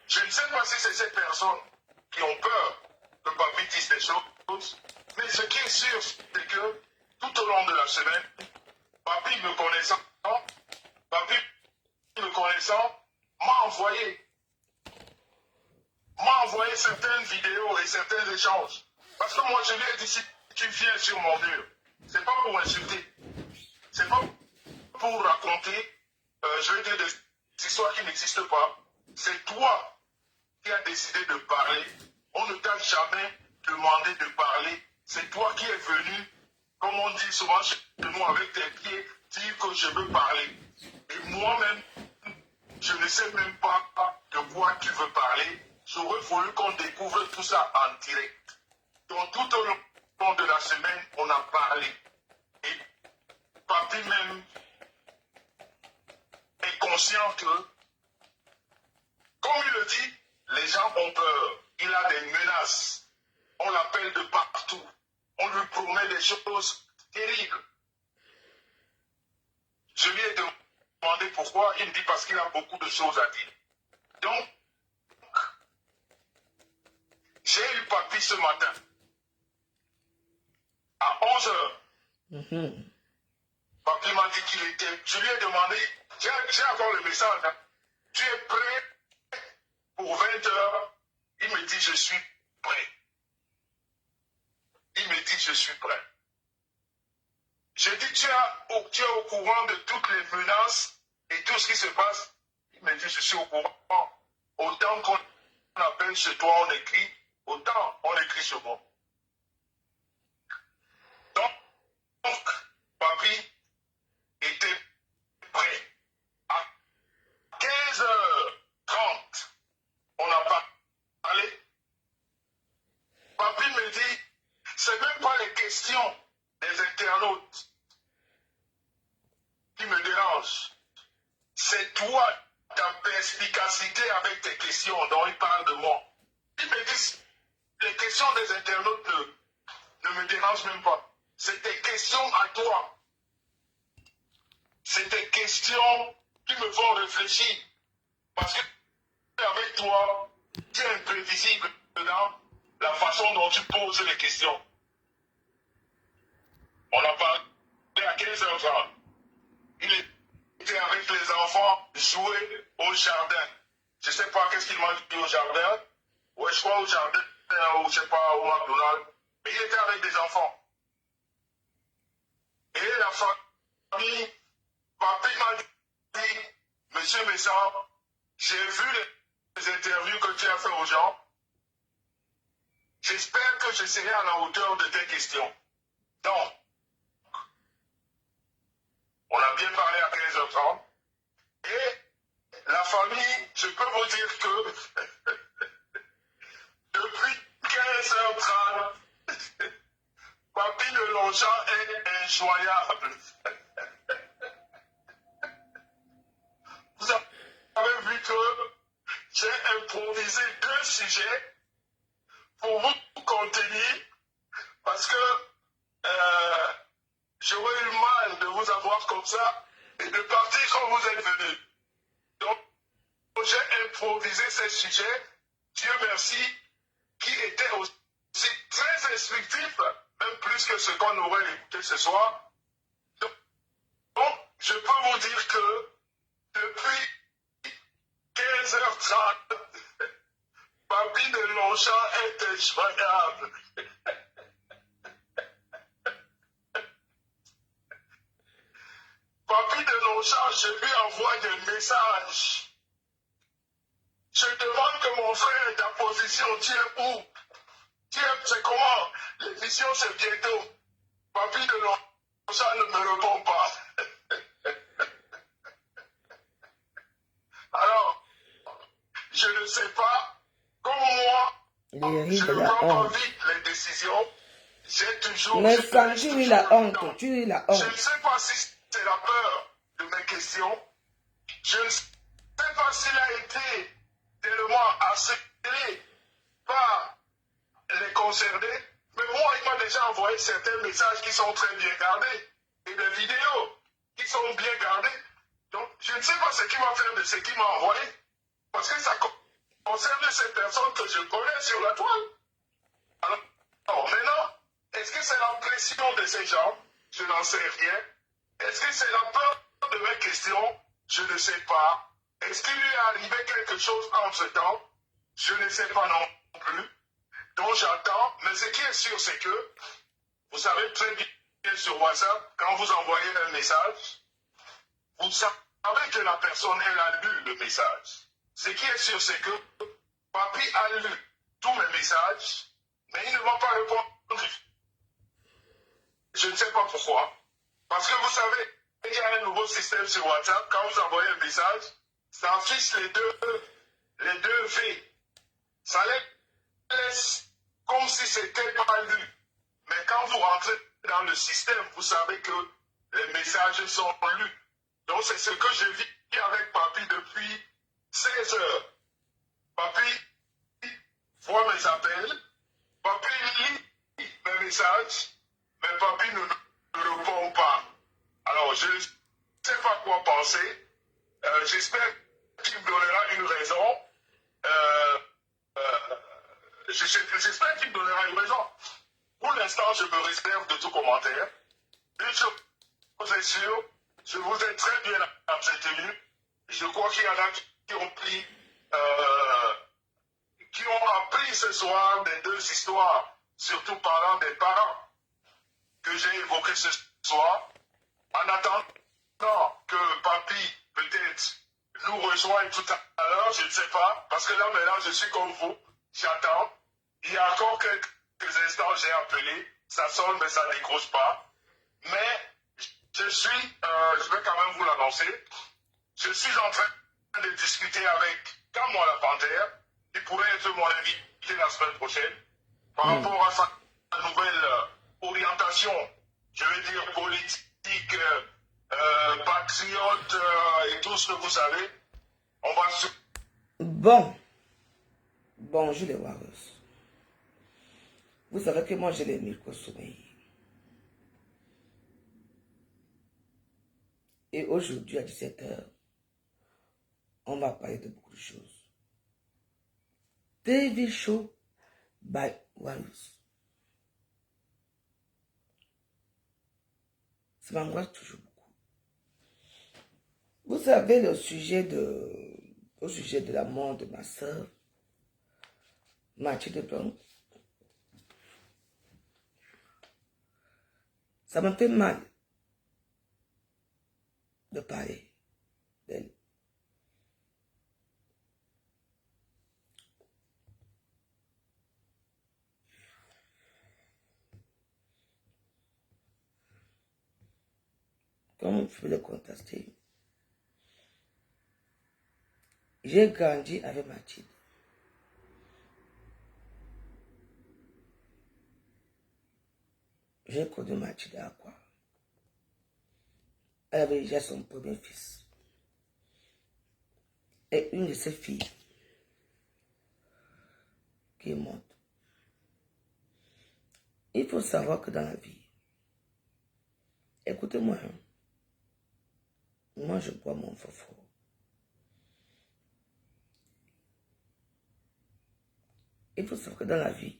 A: Je ne sais pas si c'est ces personnes qui ont peur que Papy dise des choses, mais ce qui est sûr, c'est que tout au long de la semaine, Papy me connaissant, m'a envoyé certaines vidéos et certains échanges. Parce que moi, je lui ai dit, si tu viens sur mon mur, c'est pas pour insulter, c'est pas pour raconter, je vais dire des histoires qui n'existent pas. C'est toi qui as décidé de parler. On ne t'a jamais demandé de parler. C'est toi qui es venu, comme on dit souvent chez nous, avec tes pieds, dire que je veux parler. Et moi-même, je ne sais même pas de quoi tu veux parler. J'aurais voulu qu'on découvre tout ça en direct. Donc tout au long de la semaine, on a parlé. Et Papy même est conscient que, comme il le dit, les gens ont peur. Il a des menaces. On l'appelle de partout. On lui promet des choses terribles. Je lui ai demandé pourquoi. Il me dit parce qu'il a beaucoup de choses à dire. Donc, j'ai eu Papy ce matin à 11h. Papy m'a dit qu'il était. Je lui ai demandé, j'ai encore le message. Hein. tu es prêt pour 20 heures? Il me dit, je suis prêt. Il me dit, je suis prêt. Je dis, tu es au courant de toutes les menaces et tout ce qui se passe? Il me dit, je suis au courant. Autant qu'on appelle chez toi, on écrit, autant on écrit chez moi. Donc, papy était prêt. À 15h30, on a parlé. Papy me dit, c'est même pas les questions des internautes qui me dérangent. C'est toi, ta perspicacité avec tes questions dont il parle de moi. Il me dit, les questions des internautes ne me dérangent même pas. C'est tes questions à toi. C'est tes questions qui me font réfléchir. Parce que avec toi, tu es imprévisible dans la façon dont tu poses les questions. On a parlé à 15h30. Il était avec les enfants jouer au jardin. Je ne sais pas qu'est-ce qu'il m'a dit au jardin. Ouais, je crois au jardin, ou je ne sais pas, au McDonald's. Mais il était avec des enfants. Et la famille, papy m'a dit, Monsieur Messard, j'ai vu les interviews que tu as fait aux gens. J'espère que je serai à la hauteur de tes questions. Donc, on a bien parlé à 15h30. Et la famille, je peux vous dire que depuis 15h30, Papy le Longchamp est injoignable. Vous avez vu que j'ai improvisé 2 sujets pour vous contenir parce que j'aurais eu mal de vous avoir comme ça et de partir quand vous êtes venus. Donc, j'ai improvisé ces sujets, Dieu merci, qui étaient aussi très instructifs, même plus que ce qu'on aurait écouté ce soir. Donc, je peux vous dire que depuis 15h30, Papy de Longchamp est injoignable. Papy de Longchamp, je lui envoie des messages. Je demande que mon frère, ta position, tu es où? C'est comment? L'émission, c'est bientôt. Papy de Longchamp ne me répond pas. Alors, je ne sais pas, comme moi, je ne prends pas vite les décisions. J'ai toujours...
B: Mais ça, tu lui la honte, tu lui la honte.
A: Je ne sais pas si c'est la peur de mes questions. Je ne sais pas s'il a été tellement harcelé par les concernés. Mais moi, il m'a déjà envoyé certains messages qui sont très bien gardés. Et des vidéos qui sont bien gardées. Donc, je ne sais pas ce qu'il va faire de ce qu'il m'a envoyé. Parce que ça concerne ces personnes que je connais sur la toile. Alors maintenant, est-ce que c'est l'impression de ces gens? Je n'en sais rien. Est-ce que c'est la peur de mes questions? Je ne sais pas. Est-ce qu'il lui est arrivé quelque chose en ce temps? Je ne sais pas non plus. Donc j'attends. Mais ce qui est sûr, c'est que vous savez très bien sur WhatsApp, quand vous envoyez un message, vous savez que la personne, elle a lu le message. Ce qui est sûr, c'est que Papy a lu tous mes messages, mais il ne m'a pas répondu. Je ne sais pas pourquoi. Parce que vous savez, il y a un nouveau système sur WhatsApp. Quand vous envoyez un message, ça affiche les deux V. Ça laisse comme si c'était pas lu. Mais quand vous rentrez dans le système, vous savez que les messages sont lus. Donc c'est ce que je vis avec Papy depuis 16 heures. Papy voit mes appels. Papy lit mes messages. Mais Papy ne répond pas. Alors, je ne sais pas quoi penser. J'espère qu'il me donnera une raison. J'espère qu'il me donnera une raison. Pour l'instant, je me réserve de tout commentaire. Une chose est sûre, je vous ai très bien entretenu. Je crois qu'il y en a ont pris, qui ont appris ce soir des deux histoires, surtout parlant des parents que j'ai évoquées ce soir, en attendant que papy peut-être nous rejoigne tout à l'heure, je ne sais pas, parce que là maintenant je suis comme vous, j'attends. Il y a encore quelques instants j'ai appelé, ça sonne mais ça ne décroche pas. Mais je vais quand même vous l'annoncer, je suis en train de discuter avec Kamwa la Panthère, qui pourrait être mon invité la semaine prochaine, par rapport à sa nouvelle orientation, je veux dire politique, patriote et tout ce que vous savez. On va se...
B: Bon, je les vois. Vous savez que moi, j'ai les micro-sommeils. Et aujourd'hui, à 17h, on va parler de beaucoup de choses. TV Show by Walus. Ça m'angoisse toujours beaucoup. Vous savez, au sujet de la mort de ma soeur, Mathilde Blanc, ça me fait mal de parler d'elle. Comme je peux le contester, j'ai grandi avec Mathilde. J'ai connu Mathilde à quoi? Elle avait déjà son premier fils. Et une de ses filles qui est morte. Il faut savoir que dans la vie, écoutez-moi, hein, moi je bois mon faux. Il faut savoir que dans la vie,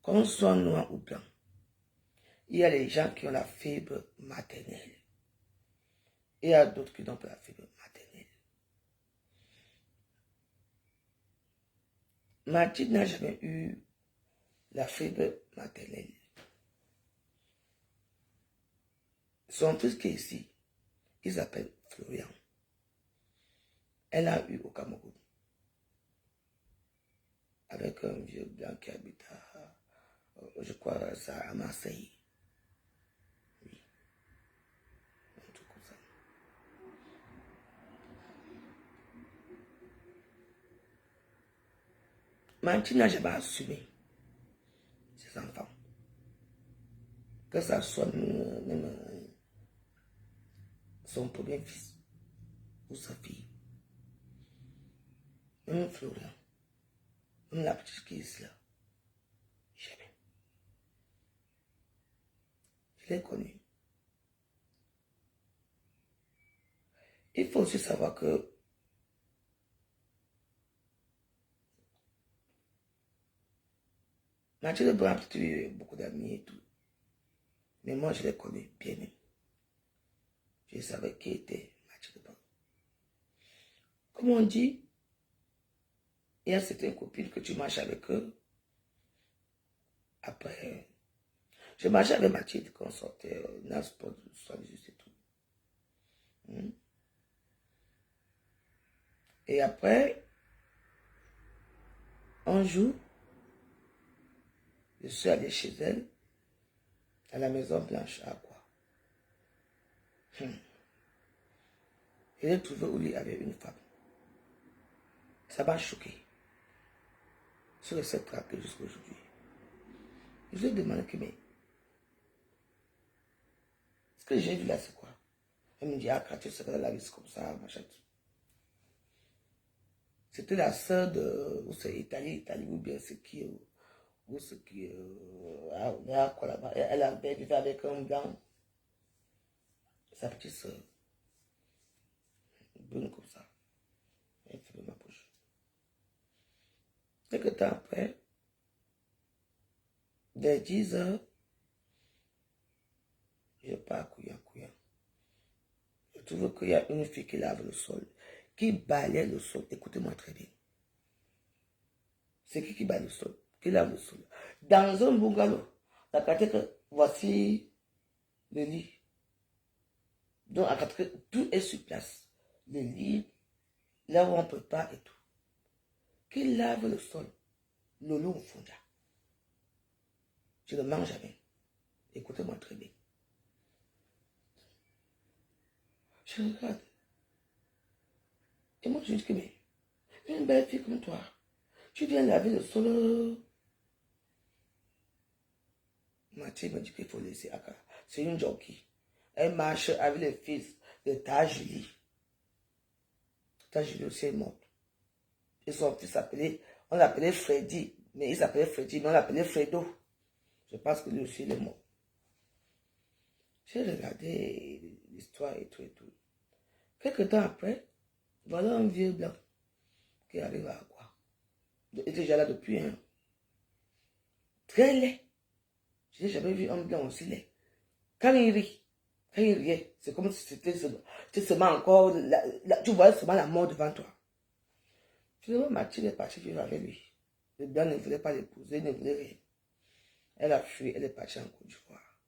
B: qu'on soit noir ou blanc, il y a les gens qui ont la fibre maternelle. Et il y a d'autres qui n'ont pas la fibre maternelle. Mathilde n'a jamais eu la fibre maternelle. Son fils qui est ici, il s'appelle Florian. Elle a eu au Cameroun. Avec un vieux blanc qui habite je crois, ça à Marseille. Oui. Un truc comme ça. Mathilde n'a jamais assumé ses enfants. Que ça soit même son premier fils ou sa fille. Même Florian. Même la petite qui est ici là. Jamais. Je l'ai connue. Il faut aussi savoir que Mathilde Brun a peut-être eu beaucoup d'amis et tout. Mais moi, je l'ai connue bien même. Je savais qui était Mathilde Brun. Comme on dit, il y a certaines copines que tu marches avec eux. Après, je marchais avec Mathilde quand on sortait dans le sport de 78 et tout. Et après, un jour, je suis allé chez elle, à la Maison Blanche, à quoi? Je l'ai trouvé où il y avait une femme. Ça m'a choqué. Je reste traqué jusqu'à aujourd'hui. Je lui ai demandé que, mais, ce que j'ai vu là, c'est quoi? Elle me dit, ah, quand tu serais dans la vie, c'est comme ça, machin. C'était la sœur de, ou c'est Italie, ou bien c'est qui, ou c'est qui, quoi là-bas. Elle avait vécu avec un blanc, sa petite sœur, brune comme ça. Elle fait ma poche. Quelques temps après, vers 10 heures, Je pars couillant. Je trouve qu'il y a une fille qui lave le sol, qui balaye le sol. Écoutez-moi très bien. C'est qui balaye le sol, qui lave le sol. Dans un bungalow, la quartier que voici le lit. Donc, à quartier, tout est sur place. Le lit, là où on prépare et tout. Qui lave le sol, le loup au fond. Je ne mange jamais. Écoutez-moi très bien. Je regarde. Et moi, je dis que, mais, une belle fille comme toi, tu viens laver le sol. Mathieu me dit qu'il faut laisser Aka. C'est une jockey. Elle marche avec le fils de Ta Julie. Ta Julie aussi est morte. Et son fils s'appelait, on l'appelait Freddy. Mais il s'appelait Freddy, mais on l'appelait Fredo. Je pense que lui aussi il est mort. J'ai regardé l'histoire et tout. Quelques temps après, voilà un vieux blanc qui arrive à quoi. Il était déjà là depuis un an. Très laid. Je n'ai jamais vu un blanc aussi laid. Quand il riait, c'est comme si c'était seulement encore, tu voyais seulement la mort devant toi. Finalement, Mathilde est partie vivre avec lui. Le blanc ne voulait pas l'épouser, ne voulait rien. Elle a fui, elle est partie en Côte d'Ivoire.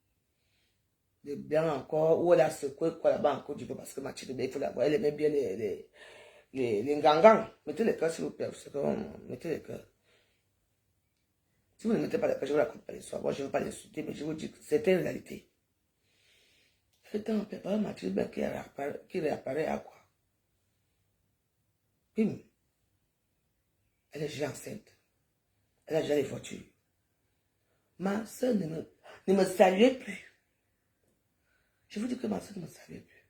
B: Le blanc encore, où elle a secoué quoi là-bas en Côte d'Ivoire, parce que Mathilde, il faut la voir, elle aimait bien les ngangans. Mettez les cœurs s'il vous plaît, mettez les cœurs. Si vous ne mettez pas les cœurs, je vous raconte pas l'histoire. Moi, je ne veux pas l'insulter, mais je vous dis que c'était une réalité. C'était un pépin Mathilde qui réapparaît à quoi? Bim. Elle est déjà enceinte. Elle a déjà les voitures. Ma soeur ne me saluait plus. Je vous dis que ma soeur ne me saluait plus.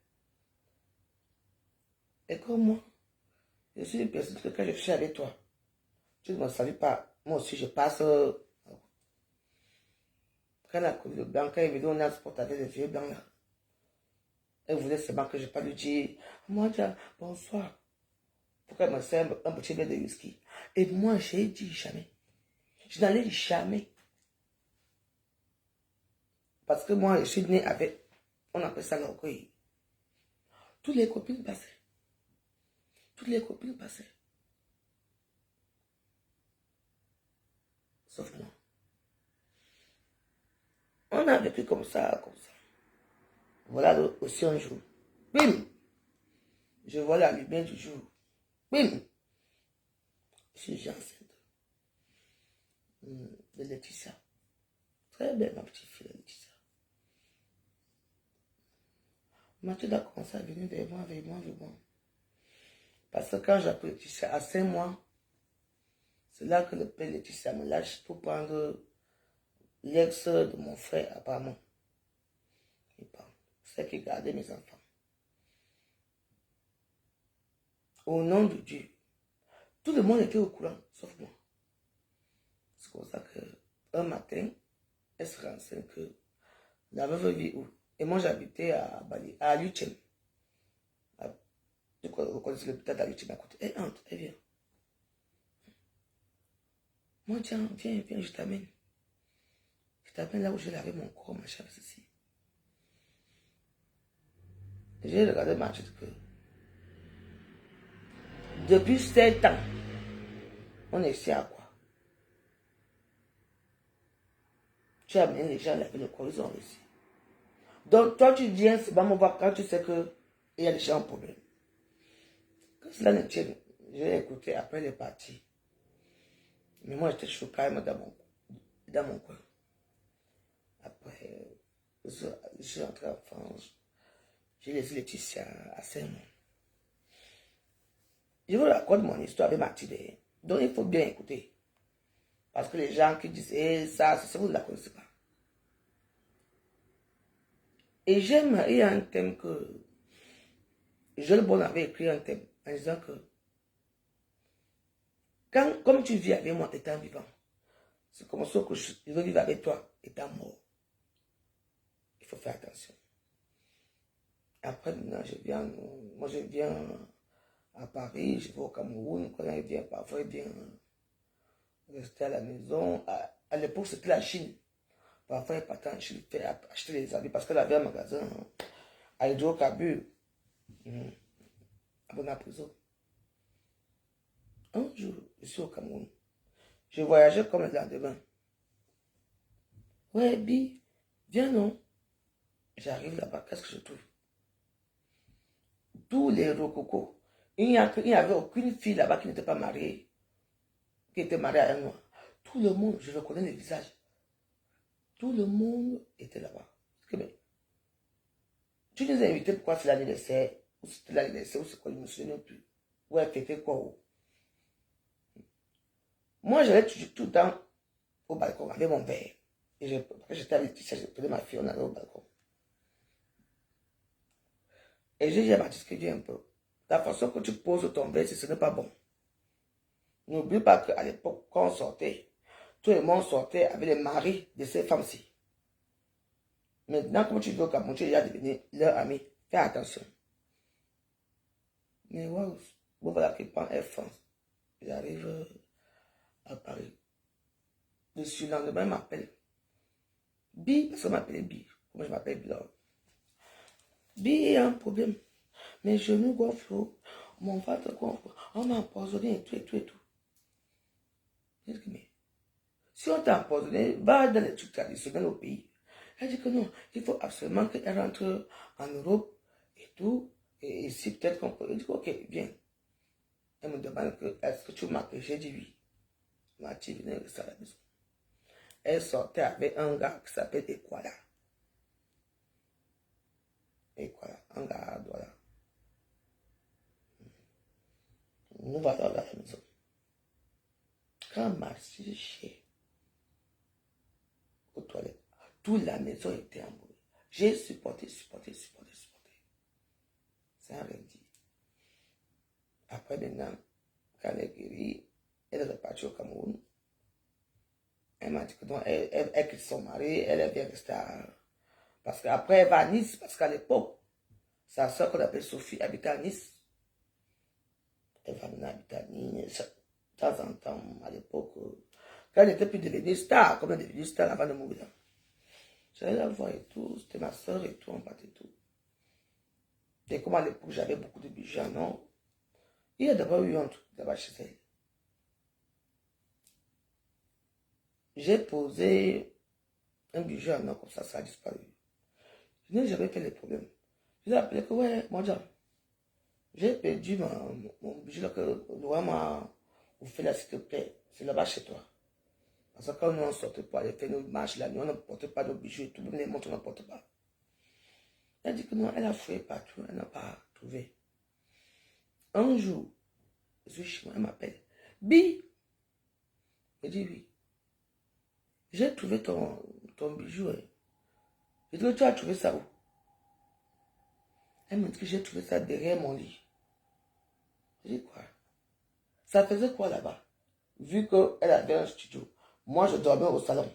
B: Et comme moi, je suis une personne que quand je suis avec toi, tu ne me salues pas. Moi aussi, je passe. Quand elle a connu le blanc, quand il est venu, on a sporté avec le vieux blanc là. Elle voulait seulement que je pas lui dire, moi, tiens, bonsoir. Pourquoi elle me sert un petit verre de whisky? Et moi, j'ai dit jamais. Je n'en ai jamais. Parce que moi, je suis née avec, on appelle ça l'orgueil. Toutes les copines passaient. Sauf moi. On a vécu comme ça. Voilà aussi un jour. Bim! Je vois la lumière du jour. Bim! Je suis enceinte. De Laetitia. Très belle, ma petite fille, Laetitia. Mathilde a commencé à venir vers moi. Parce que quand j'appelle Laetitia à 5 mois, c'est là que le père Laetitia me lâche pour prendre l'ex de mon frère, apparemment. C'est qui gardait mes enfants. Au nom de Dieu. Tout le monde était au courant, sauf moi. C'est comme ça qu'un matin, elle se renseigne que la veuve vit où. Et moi, j'habitais à Bali, à Luchem. Vous connaissez l'hôpital à Luchem à côté. Elle entre, elle vient. Moi, tiens, viens, je t'amène. Je t'amène là où je lavais mon corps, ma chère, ceci. J'ai regardé ma tête que depuis 7 ans, on est ici à quoi? Tu amènes les gens à laver le corps, ils ont réussi. Donc toi tu viens, c'est pas mon voir quand tu sais que il y a déjà un problème. Que cela ne tienne, je l'ai écouté après les parties. Mais moi j'étais chaud carrément dans mon coin. Après, je suis rentré en France. J'ai laissé Laetitia à 5 mois. Je vous raconte mon histoire avec Mathilde. Donc il faut bien écouter. Parce que les gens qui disent ça, vous ne la connaissez pas. Et j'aime, il y a un thème que Joël Bon avait écrit un thème en disant que comme tu vis avec moi étant vivant, c'est comme ça que je veux vivre avec toi étant mort. Il faut faire attention. Après, maintenant, moi je viens à Paris, je vais au Cameroun, quand il vient, parfois il vient rester à la maison. À l'époque, c'était la Chine. Parfois, il partait en Chine, il fait acheter les habits parce qu'elle avait un magasin à hydrocarbures. À Bonaprison. Un jour, je suis au Cameroun. Je voyageais comme le lendemain. Ouais, Bi, viens non. J'arrive là-bas, qu'est-ce que je trouve? Tous les rococos. Il n'y avait aucune fille là-bas qui n'était pas mariée, qui était mariée à un noir. Tout le monde, je reconnais les visages. Tout le monde était là-bas. Tu nous as invités pourquoi c'est l'anniversaire, ou c'était l'anniversaire, ou c'est quoi, je ne me souviens plus. Ouais, fêter quoi? Moi, j'allais tout le temps au balcon avec mon verre. Et j'étais avec Tisha, je prenais ma fille, on allait au balcon. Et j'ai dit à Mathis que Dieu un peu. La façon que tu poses ton verre, ce n'est pas bon. N'oublie pas qu'à l'époque, quand on sortait, tout le monde sortait avec les maris de ces femmes-ci. Maintenant, comme tu veux au Cameroun, tu es déjà devenu leur ami. Fais attention. Mais waouh, voilà qui prend Air France. J'arrive à Paris. Le surlendemain, il m'appelle. Bi, parce qu'on m'appelait Bi. Moi, je m'appelle Blanc. Bi, il y a un problème. Mes genoux gonflent, mon ventre gonfle, on m'a empoisonné et tout, et tout, et tout. Je dis, mais si on t'a empoisonné, va dans les trucs traditionnels au pays. Elle dit que non, il faut absolument qu'elle rentre en Europe et tout. Et ici, peut-être qu'on peut. Je dis, ok, viens. Elle me demande est-ce que tu m'appelles? J'ai dit oui. Mathilde venait rester à la maison. Elle sortait avec un gars qui s'appelle Ekwala. Ekwala, un gars à Douala. Nous voilà à la maison. Quand Mathilde chez aux toilettes, toute la maison était en bruit. J'ai supporté. Ça rien dit. Après, maintenant, quand elle est guérie, elle est repartie au Cameroun. Elle m'a dit que non, elle quitte son mari, elle vient rester à... Parce qu'après, elle va à Nice, parce qu'à l'époque, sa soeur qu'on appelle Sophie habitait à Nice. Elle va maintenant habiter à Nice. De temps en temps, à l'époque, quand elle n'était plus devenue star, comme elle est devenue star avant de mourir. J'allais la voir et tout, c'était ma soeur et tout, on partait tout. Et comme à l'époque, j'avais beaucoup de bijoux, non? Il y a d'abord eu un truc là-bas chez elle. J'ai posé un bijou en or comme ça a disparu. Je n'ai jamais fait les problèmes. Je l'ai appelé que, ouais, moi, j'ai perdu mon bijou là que le roi m'a offert là, s'il te plaît. C'est là-bas chez toi. Parce que quand nous on sortait pour aller faire nos marches la nuit, on ne portait pas nos bijoux et tout, même les montres, on ne porte pas. Elle a dit que non, elle a fouillé partout, elle n'a pas trouvé. Un jour, je suis chez moi, elle m'appelle. Bi! Je dis oui. J'ai trouvé ton bijou. Je dis, tu as trouvé ça où? Elle me dit que j'ai trouvé ça derrière mon lit. Je dis quoi? Ça faisait quoi là-bas? Vu qu'elle avait un studio. Moi, je dormais au salon.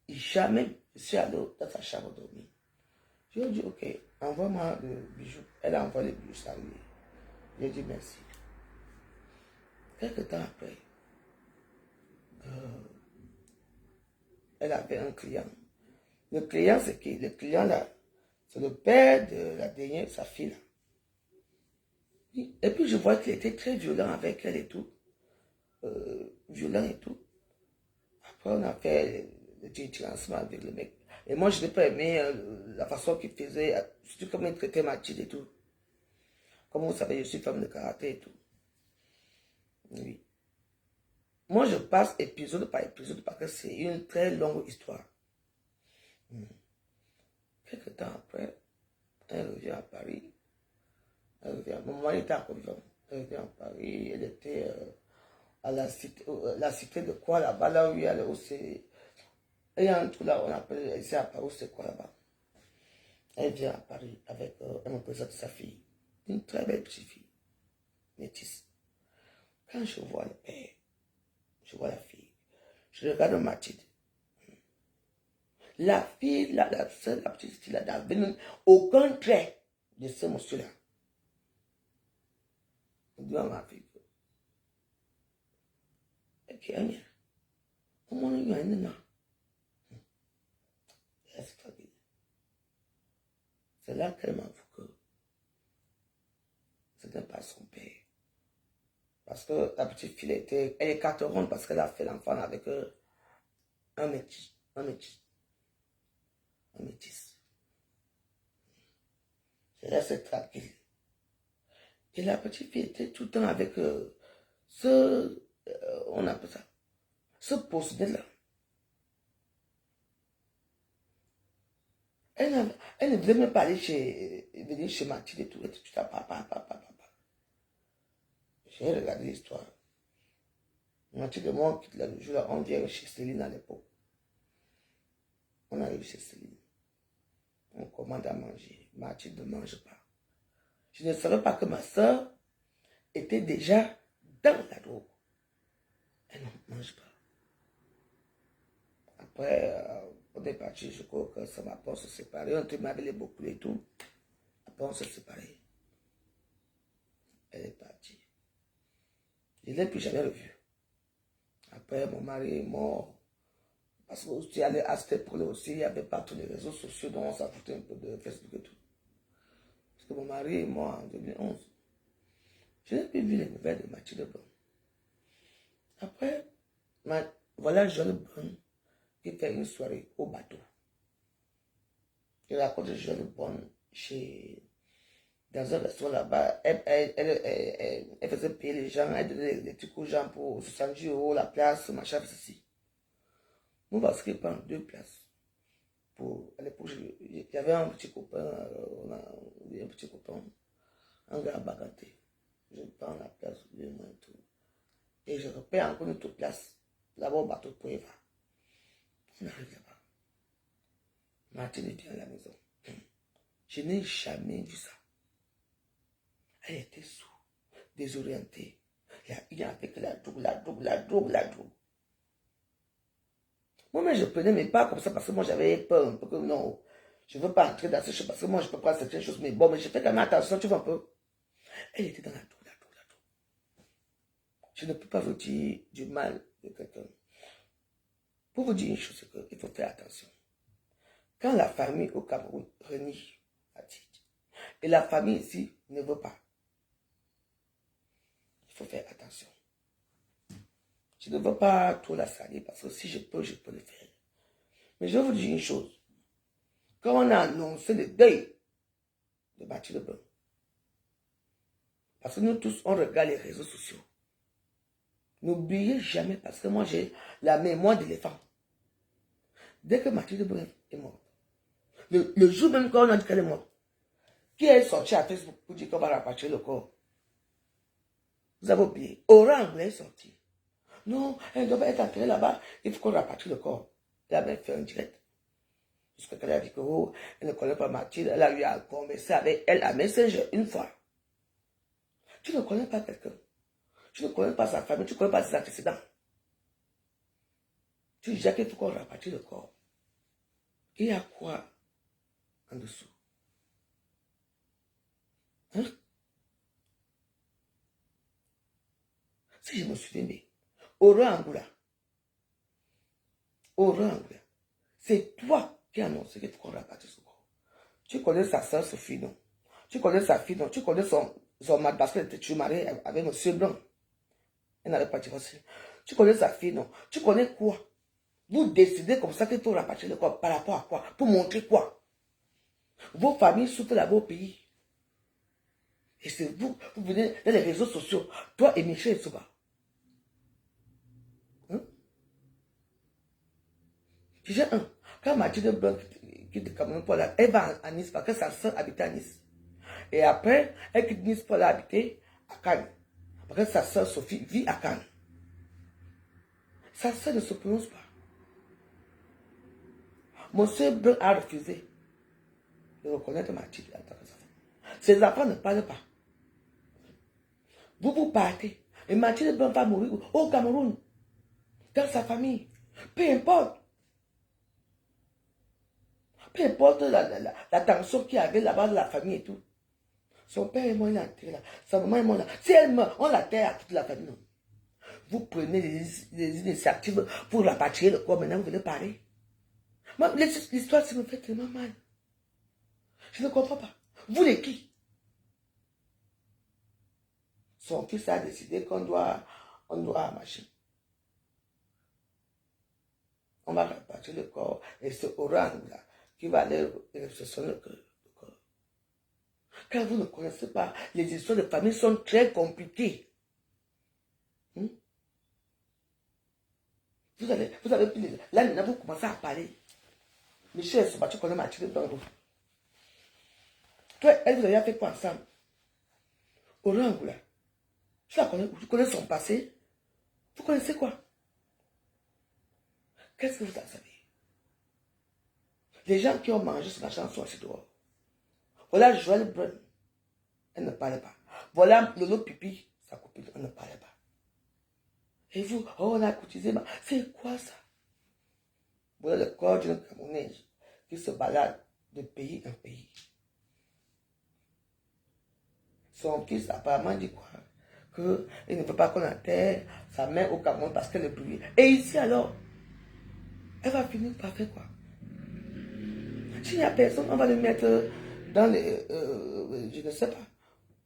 B: Et jamais, je suis allé dans sa chambre dormir. Je lui ai dit, ok, envoie-moi le bijou. Elle a envoyé le bijou, ça lui. J'ai dit merci. Quelques temps après, elle avait un client. Le client, c'est qui? Le client là, c'est le père de la dernière, sa fille là. Et puis je vois qu'il était très violent avec elle et tout. Violent et tout. Après, on a fait le lancement avec le mec. Et moi, je n'ai pas aimé la façon qu'il faisait, surtout comment il traitait Mathilde et tout. Comme vous savez, je suis femme de karaté et tout. Oui. Moi, je passe épisode par épisode parce que c'est une très longue histoire. Quelques temps après, elle revient à Paris. Mon mari était encore vivant. Elle revient à Paris. Elle était à la cité de quoi là-bas, là où il y a aussi. Il y a un truc là, on appelle ici à Paris, c'est quoi là-bas. Elle vient à Paris avec, elle me présente sa fille. Une très belle petite fille, métisse. Quand je vois le père, je vois la fille, je regarde Mathilde. La fille, la petite fille, là, n'avait aucun trait de ce monsieur-là. Je dis à ma fille, ok, Anya, comment il y a un an? là qu'elle m'avoue que ce n'est pas son père. Parce que la petite fille, elle est carte ronde parce qu'elle a fait l'enfant avec un métis. Un métis. Un métis. Je laisse être tranquille. Et la petite fille était tout le temps avec on appelle ça, ce possédé-là. Elle ne voulait même pas aller venir chez Mathilde et tout. Elle était tout à papa. J'ai regardé l'histoire. Mathilde et moi, on quitte là le jour, on vient chez Céline à l'époque. On arrive chez Céline. On commande à manger. Mathilde ne mange pas. Je ne savais pas que ma soeur était déjà dans la drogue. Elle ne mange pas. Après, on est parti, je crois que ça m'a pas se séparer. On était mariés beaucoup et tout. Après, on s'est séparés. Elle est partie. Je ne l'ai plus jamais revue. Après, mon mari est mort. Parce que aussi, à cette époque aussi, il n'y avait pas tous les réseaux sociaux dont on s'affoutait un peu de Facebook et tout. Parce que mon mari est mort en 2011. Je n'ai plus vu les nouvelles de Mathilde Bon. Après, voilà Joël Bon qui fait une soirée au bateau. Il raconte Joël Bon dans un restaurant là-bas. Elle faisait payer les gens, elle donnait des trucs aux gens pour 70 € la place, machin, ceci. Nous, parce qu'il prend 2 places. À l'époque, il y avait un petit copain, un gars bagatté. Je prends la place, lui, moi et tout. Et je repère encore une autre place, là-bas au bateau pour Eva. On arrive là-bas. Mathilde était à la maison. Je n'ai jamais vu ça. Elle était sourde, désorientée. Il y avait que la drogue. Moi-même, je prenais mes pas comme ça parce que moi, j'avais peur un peu que non, je ne veux pas entrer dans ces choses parce que moi, je peux prendre certaines choses. Mais bon, mais je fais quand même attention, tu vois un peu. Elle était dans la drogue. Je ne peux pas vous dire du mal de quelqu'un. Pour vous dire une chose, c'est qu'il faut faire attention. Quand la famille au Cameroun renie la titre, et la famille ici ne veut pas, il faut faire attention. Je ne veux pas trop la salir parce que si je peux le faire. Mais je vais vous dire une chose. Quand on a annoncé le deuil de Mathilde Bon, parce que nous tous, on regarde les réseaux sociaux. N'oubliez jamais, parce que moi j'ai la mémoire d'éléphant. Dès que Mathilde Bon est morte, le jour même quand on a dit qu'elle est morte, qui est sorti à Facebook pour dire qu'on va rapatrier le corps? Vous avez oublié. Orange est sorti. Non, elle doit pas être enterrée là-bas, il faut qu'on rapatrie le corps. Elle avait fait un direct. Parce qu'elle a dit que oh, elle ne connaît pas Mathilde, elle a eu à converser avec elle à Messenger une fois. Tu ne connais pas quelqu'un. Tu ne connais pas sa famille, tu ne connais pas ses antécédents. Tu dis qu'il faut qu'on rapatrie le corps. Il y a quoi en dessous? Hein? Si je me souviens bien, Aura Angoula, c'est toi qui as annoncé qu'il faut qu'on rapatrie ce corps. Tu connais sa soeur Sophie, non? Tu connais sa fille, non? Tu connais son mari, parce qu'elle était toujours mariée avec monsieur Blanc. Elle n'avait pas divorcé. Tu connais sa fille, non? Tu connais quoi? Vous décidez comme ça qu'il faut rapatrier le corps. Par rapport à quoi? Pour montrer quoi? Vos familles souffrent là-bas au pays. Et c'est vous venez dans les réseaux sociaux. Toi et Michel Souba. Hein? J'ai un. Quand Mathilde Blanc quitte Cameroun pour là, elle va à Nice parce que sa soeur habite à Nice. Et après, elle quitte Nice pour aller habiter à Cannes. Parce que sa soeur Sophie vit à Cannes. Sa soeur ne se prononce pas. Monsieur Blanc a refusé de reconnaître Mathilde en tant que sa femme. Ses enfants ne parlent pas. Vous partez. Et Mathilde Blanc va mourir au Cameroun. Dans sa famille. Peu importe. Peu importe la tension qu'il y avait là-bas dans la famille et tout. Son père est mort, il est enterré là. Sa maman est morte là. Si elle meurt, on la terre à toute la famille. Non. Vous prenez des initiatives pour rapatrier le corps. Maintenant, vous venez parler. L'histoire, ça me fait tellement mal. Je ne comprends pas. Vous les qui? Son fils a décidé qu'on doit, marcher. On va répartir le corps et c'est Oran là qui va aller réceptionner le corps. Car vous ne connaissez pas, les histoires de famille sont très compliquées. Vous avez là maintenant vous commencez à parler. Michel, tu connais Mathilde Blanco. Toi, elle, vous avez fait quoi ensemble? Oran là. Tu connais son passé? Vous connaissez quoi? Qu'est-ce que vous en savez? Les gens qui ont mangé ce machin sont assis dehors. Voilà Joël Brun, elle ne parlait pas. Voilà Lolo Pipi, sa copine, elle ne parlait pas. Et vous, oh, on a cotisé, c'est quoi ça? Voilà le corps d'une Camerounaise qui se balade de pays en pays. Son fils apparemment dit quoi? Qu'il ne veut pas qu'on enterre sa mère au Cameroun parce qu'elle est brûlée. Et ici alors, elle va finir par faire quoi? S'il n'y a personne, on va le mettre dans les... je ne sais pas.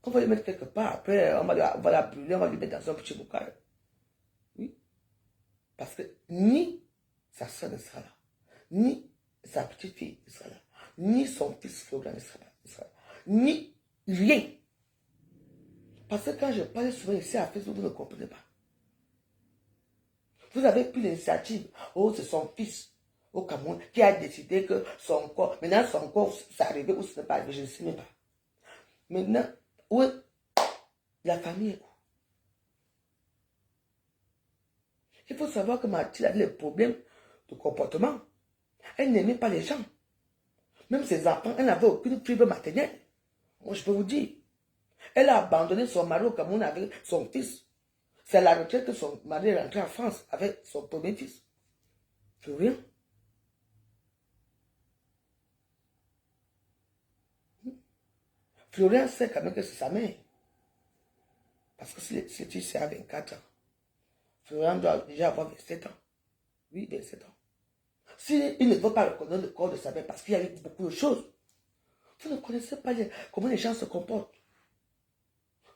B: On va le mettre quelque part. Après, on va la brûler, on va le mettre dans un petit bocal. Oui. Parce que ni sa soeur ne sera là, ni sa petite fille ne sera là, ni son fils Florian ne sera là, ni rien. Parce que quand je parle souvent ici à Facebook, vous ne comprenez pas. Vous avez pris l'initiative. Oh, c'est son fils au Cameroun qui a décidé que son corps, maintenant son corps, c'est arrivé ou ce n'est pas arrivé, je ne sais même pas. Maintenant, où est la famille? Il faut savoir que Mathilde avait des problèmes de comportement. Elle n'aimait pas les gens. Même ses enfants, elle n'avait aucune fibre maternelle. Moi, je peux vous dire. Elle a abandonné son mari au Cameroun avec son fils. C'est à la retraite que son mari est rentré en France avec son premier fils. C'est rien. Florian sait quand même que c'est sa mère. Parce que si tu sais à 24 ans, Florian doit déjà avoir 27 ans. Oui, 27 ans. S'il ne veut pas reconnaître le corps de sa mère parce qu'il y a eu beaucoup de choses, vous ne connaissez pas comment les gens se comportent.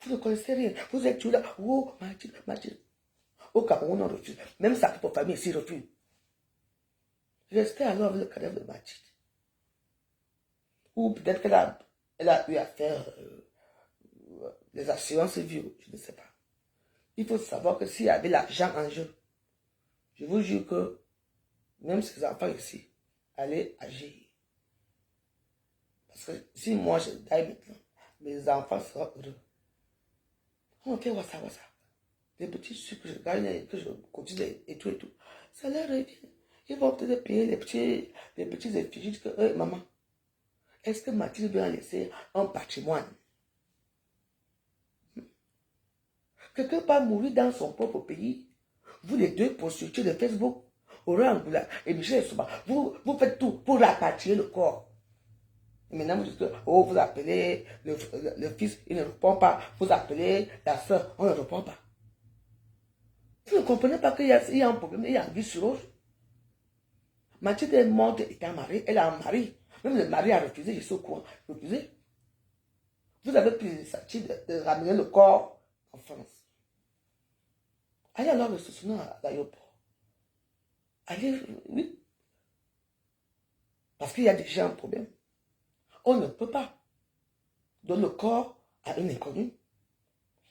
B: Vous ne connaissez rien. Vous êtes toujours là. Oh, Mathilde. Au Cameroun, on refuse. Même sa propre famille ici refuse. Restez alors avec le cadavre de Mathilde. Ou peut-être qu'elle a eu à faire les assurances vie, je ne sais pas. Il faut savoir que s'il y avait l'argent en jeu, je vous jure que même ces enfants ici allaient agir. Parce que si moi je taille maintenant, mes enfants seront heureux. On fait wassa. Les petits sucres que je gagne, que je continue et tout. Ça leur revient. Ils vont peut-être payer les petits effigies que, maman, est-ce que Mathilde doit laisser un patrimoine? Quelqu'un va mourir dans son propre pays. Vous les deux prostituées de Facebook, Oran Angoula et Michel Souba, vous faites tout pour rapatrier le corps. Et maintenant, vous dites que, oh, vous appelez le fils, il ne répond pas. Vous appelez la soeur, on ne répond pas. Vous ne comprenez pas qu'il y a un problème, il y a un vie sur l'autre. Mathilde est morte étant mariée, elle a un mari. Même le mari a refusé, je suis au courant, refusé. Vous avez pris l'initiative de ramener le corps en France. Allez alors le stationner à l'aéroport. Allez, oui. Parce qu'il y a déjà un problème. On ne peut pas donner le corps à une inconnue.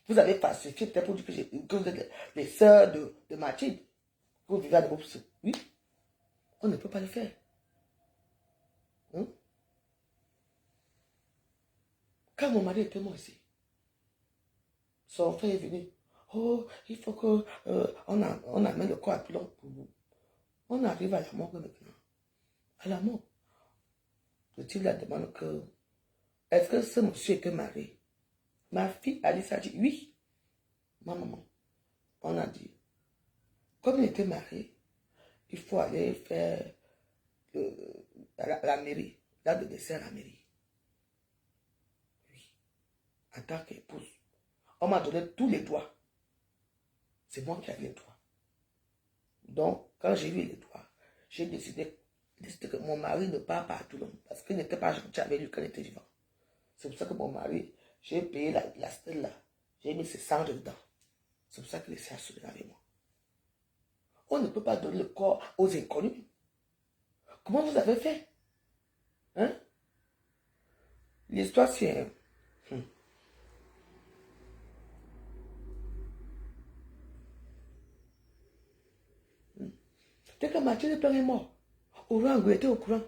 B: Vous avez falsifié peut-être pour dire que vous êtes les sœurs de Mathilde. Vous vivez à groupe. Oui. On ne peut pas le faire. Quand mon mari était mort ici, son frère est venu. Oh, il faut que on amène le corps à Pilon pour vous. On arrive à la mort maintenant. À la mort. Le type la demande que est-ce que ce monsieur était marié? Ma fille Alice a dit oui. Ma maman. On a dit, comme il était marié, il faut aller faire la mairie, là de décès à la mairie. Oui. En tant qu'épouse. On m'a donné tous les droits. C'est moi qui avais les droits. Donc, quand j'ai eu les droits, j'ai décidé décidé que mon mari ne part pas à Toulon parce qu'il n'était pas gentil avec lui quand il était vivant. C'est pour ça que mon mari, j'ai payé la stèle là. J'ai mis ses cendres dedans. C'est pour ça qu'il s'est assuré avec moi. On ne peut pas donner le corps aux inconnus. Comment vous avez fait? Hein? L'histoire, c'est... Dès que Mathilde Blanc est mort, Orango était au courant.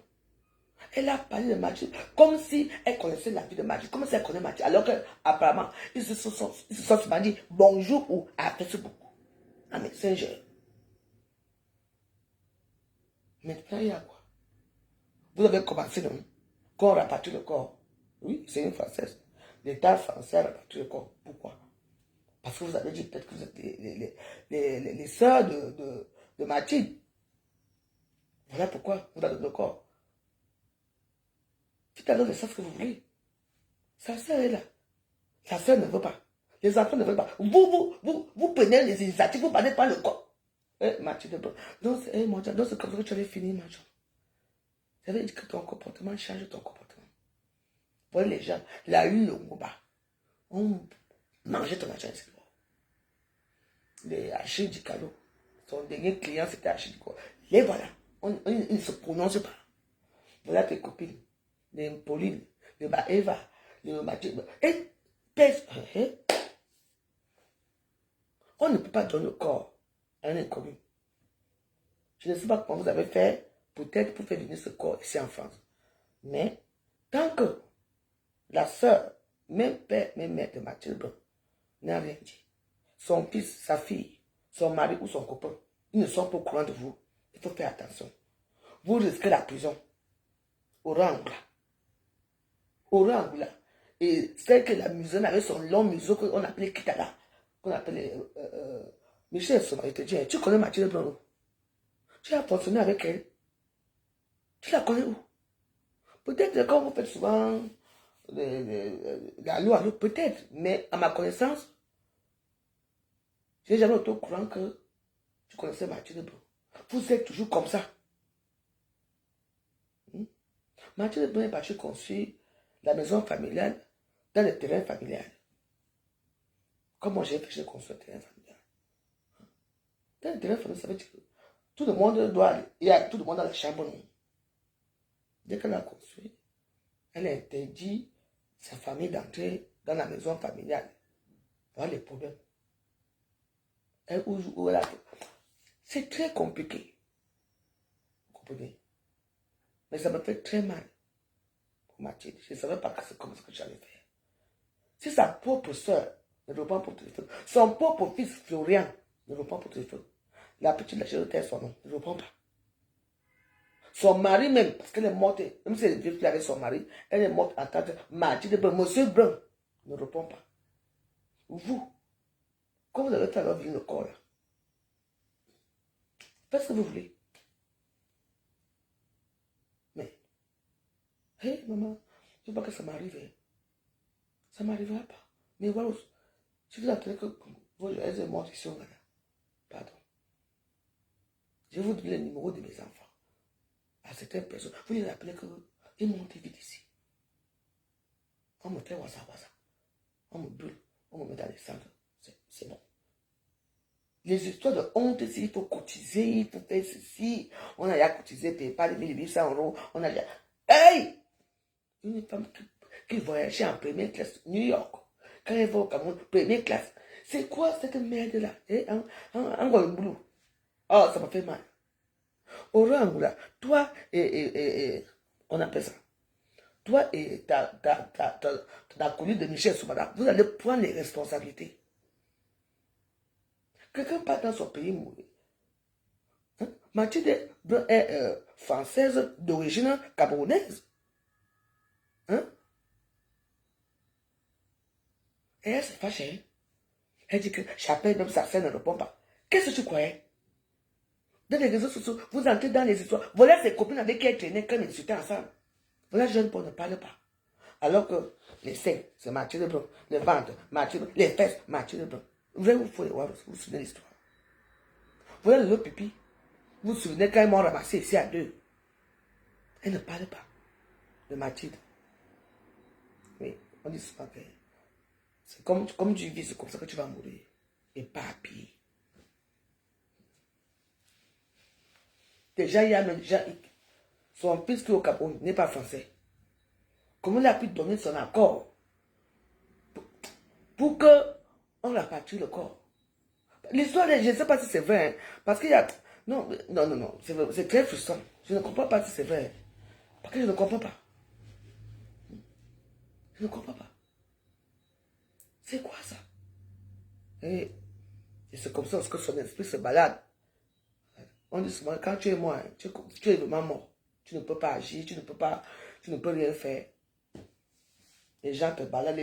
B: Elle a parlé de Mathilde comme si elle connaissait la vie de Mathilde, comme si elle connaissait Mathilde. Alors qu'apparemment, ils se sont souvent dit bonjour ou à Facebook. Ah mais c'est un jeu. Maintenant, il y a quoi? Vous avez commencé, non? Qu'on rapatrie le corps. Oui, c'est une Française. L'État français a rapatrié le corps. Pourquoi? Parce que vous avez dit peut-être que vous êtes les sœurs de Mathilde. Voilà pourquoi vous avez le corps. Tout à l'heure, c'est ce que vous voulez. Sa sœur est là. Sa sœur ne veut pas. Les enfants ne veulent pas. Vous prenez les initiatives, vous ne parlez pas le corps. Mathilde, donc c'est comme ça que tu allais finir, ma joie. Ça veut dire que ton comportement change ton comportement. Pour les gens, la eu le Mouba. On mangeait ton argent, c'est bon. Les Achille du Calo. Son dernier client, c'était Achille du Calo. Les voilà. Ils ne se prononcent pas. Voilà tes copines. Les Pauline, les Eva, les Mathilde. Et pèse. On ne peut pas donner le corps à un inconnu. Je ne sais pas comment vous avez fait, peut-être pour faire venir ce corps ici en France. Mais, tant que la sœur, même père, même mère de Mathilde n'a rien dit, son fils, sa fille, son mari ou son copain, ils ne sont pas au courant de vous. Il faut faire attention. Vous risquez la prison. Au Rangla. Au Rangla. Et c'est que la museuse avait son long museau qu'on appelait Kitala. Qu'on appelait Michel Soma. Il te dit, tu connais Mathilde Blanc? Tu as fonctionné avec elle. Tu la connais où? Peut-être que quand vous faites souvent la loi, peut-être. Mais à ma connaissance, je n'ai jamais été au courant que tu connaissais Mathilde Blanc. Vous êtes toujours comme ça. Mathilde Blanc est partie construire la maison familiale dans le terrain familial. Comme moi j'ai fait, j'ai construit le terrain familial. Dans le terrain familial, ça veut dire que tout le monde doit aller. Il y a tout le monde dans la chambre. Non. Dès qu'elle a construit, elle a interdit sa famille d'entrer dans la maison familiale. Voilà les problèmes. C'est très compliqué. Vous comprenez? Mais ça me fait très mal pour Mathilde. Je ne savais pas que c'est comme ça que j'allais faire. Si sa propre soeur ne répond pas au téléphone, son propre fils Florian ne répond pas au téléphone, la petite, la chérie, son nom, ne répond pas. Son mari même, parce qu'elle est morte, même si elle est vivie avec son mari, elle est morte en tant que Mathilde Brun. Monsieur Brun ne répond pas. Vous, quand vous avez fait alors venir le corps là, faites ce que vous voulez. Mais, hé maman, je ne veux pas que ça m'arrive. Ça ne m'arrivera pas. Mais voilà, si vous attendez que vos elles sont mortes ici, pardon. Je vais vous donner le numéro de mes enfants. À certaines personnes, vous les appelez qu'ils montent vite ici. On me fait WhatsApp. On me brûle, on me met dans les centres. C'est bon. Les histoires de honte, il faut cotiser, il faut faire ceci. On a déjà cotisé, paye pas les 1800 €. On a déjà... Hey! Une femme qui voyageait en première classe, New York. Quand elle va au Cameroun, première classe. C'est quoi cette merde-là? Un boulot. Oh, ça m'a fait mal. Orangoula, toi on appelle ça. Toi et ta collègue de Michel Soumana, vous allez prendre les responsabilités. Quelqu'un part dans son pays mourir. Hein? Mathilde est française d'origine camerounaise. Hein? Et elle s'est fâchée. Elle dit que j'appelle même sa sœur ne répond pas. Qu'est-ce que tu croyais? Dans les réseaux sociaux, vous entrez dans les histoires. Voilà ses copines avec qui elle traînait quand ils étaient ensemble. Voilà, jeune pour ne parle pas. Alors que les seins, c'est Mathilde Brun. Le ventre, Mathilde. Les fesses, Mathilde Brun. Vrai ou faux, vous vous souvenez de l'histoire. Voilà le pipi. Vous vous souvenez quand ils m'ont ramassé ici à deux. Elle ne parle pas de Mathilde. Oui, on dit souvent que c'est comme tu vis, c'est comme ça que tu vas mourir. Et pas pire. Déjà, il y a même déjà son fils qui est au Cameroun n'est pas français. Comment il a pu donner son accord pour que on rapatrie le corps? L'histoire, je ne sais pas si c'est vrai, hein, parce qu'il y a... Non, c'est très frustrant. Je ne comprends pas si c'est vrai. Parce que je ne comprends pas. Je ne comprends pas. C'est quoi ça? Et c'est comme ça que son esprit se balade. On dit souvent, quand tu es mort, tu es vraiment mort. Tu ne peux pas agir, tu ne peux rien faire. Les gens te baladent,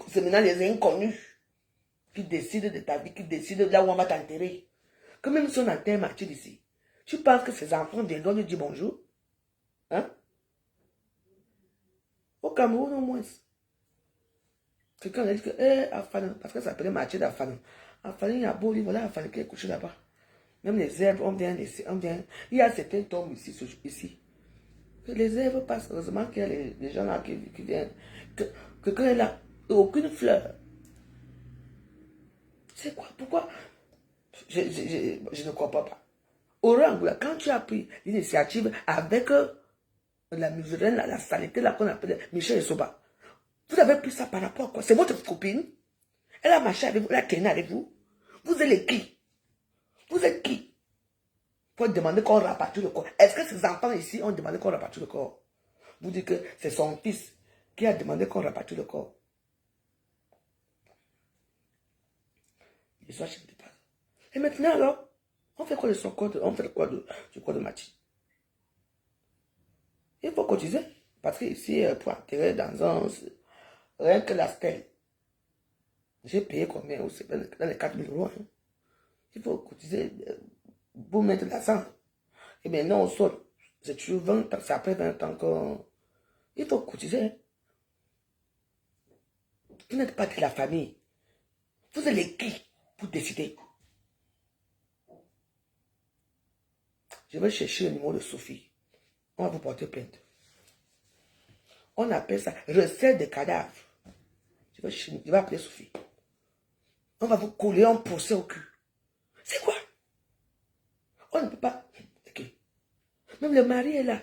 B: c'est maintenant les inconnus qui décident de ta vie, qui décident de là où on va t'enterrer. Que même si on enterre Mathilde ici, tu penses que ses enfants viendront lui dire bonjour? Hein? Au Cameroun au moins. Quelqu'un a dit que, Afan, parce que ça s'appelait Mathilde Afan. Afan, il y a beau livre, voilà Afan qui est couché là-bas. Même les herbes, on vient, il y a certains tombes ici. Les herbes passent, heureusement qu'il y a les gens là qui viennent. Que quand elle a aucune fleur. C'est quoi? Pourquoi? Je ne comprends pas. Orangoula, quand tu as pris l'initiative avec la musurienne, la saleté là qu'on appelle Michel Esoba, vous avez pris ça par rapport à quoi? C'est votre copine? Elle a marché avec vous, elle a traîné avec vous? Vous êtes qui? Vous êtes qui? Pour demander qu'on rapatrie le corps. Est-ce que ces enfants ici ont demandé qu'on rapatrie le corps? Vous dites que c'est son fils qui a demandé qu'on rapatrie le corps. Je ne sais pas. Et maintenant alors, on fait quoi de son corps, on fait quoi du corps de Mathilde? Il faut cotiser. Parce que ici, pour enterrer dans un... Rien que la stèle. J'ai payé combien aussi? Dans les 4 000 euros. Hein. Il faut cotiser pour mettre l'argent. Et maintenant, au sol, c'est toujours 20 ans. C'est après 20 ans qu'on... Il faut cotiser. Vous n'êtes pas de la famille. Vous êtes les qui pour décider? Je vais chercher le numéro de Sophie. On va vous porter plainte. On appelle ça recette de cadavres. Je vais appeler Sophie. On va vous coller un procès au cul. C'est quoi? On ne peut pas... Okay. Même le mari est là.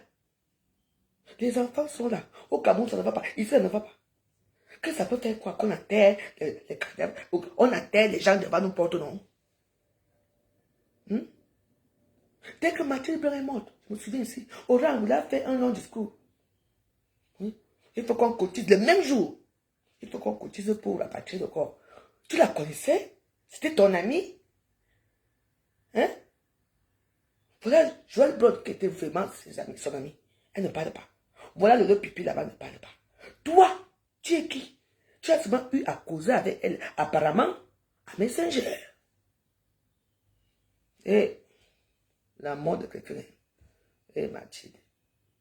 B: Les enfants sont là. Au Cameroun, ça ne va pas. Ici, ça ne va pas. Que ça peut faire quoi? Qu'on enterre les cadavres. On enterre les gens devant nos portes, non? Dès que Mathilde Blanc est morte, je me souviens ici, Oran a fait un long discours. Il faut qu'on cotise le même jour. Il faut qu'on cotise pour rapatrier le corps. Tu la connaissais? C'était ton ami? Hein? Voilà Joël Brod qui était vraiment son ami. Elle ne parle pas. Voilà le pipi là-bas ne parle pas. Toi, tu es qui? Tu as seulement eu à causer avec elle, apparemment, à Messenger. Et la mort de quelqu'un. Et Mathilde.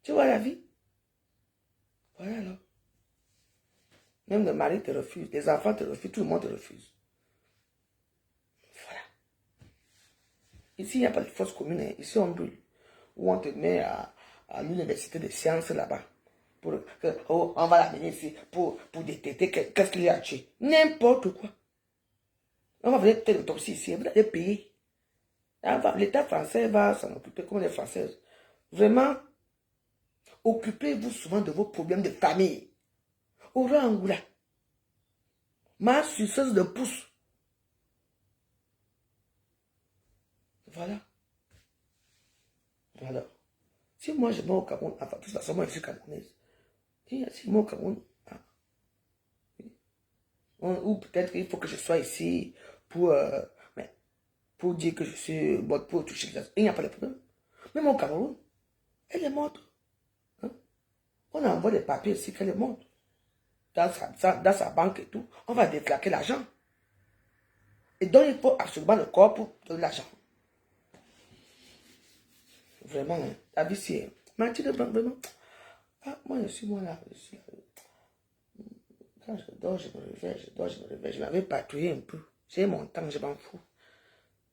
B: Tu vois la vie? Voilà alors. Même le mari te refuse, les enfants te refusent, tout le monde te refuse. Voilà. Ici, il n'y a pas de fosse commune. Ici, on brûle. Ou on te met à l'université des sciences là-bas. On va l'amener ici pour détecter qu'est-ce qu'il y a tué. N'importe quoi. On va venir faire l'autopsie ici. Vous allez payer. L'État français va s'en occuper comme les Françaises. Vraiment, occupez-vous souvent de vos problèmes de famille. Orangoula. Ma suceuse de pouce. Voilà. Voilà. Si moi je mets au Cameroun, enfin, de toute façon, moi je suis camerounaise. Si je mets au Cameroun, ou peut-être qu'il faut que je sois ici pour dire que je suis morte pour toucher les... Il n'y a pas de problème. Même au Cameroun, elle est morte. Hein? On envoie des papiers ici qu'elle est morte. Dans sa banque et tout. On va déflaquer l'argent. Et donc, il faut absolument le corps pour donner l'argent. Vraiment, hein, la vie, c'est... Mathilde, vraiment. Ah, moi, je suis là. Quand je dors, je me réveille. Je m'avais patrouillé un peu. J'ai mon temps, je m'en fous.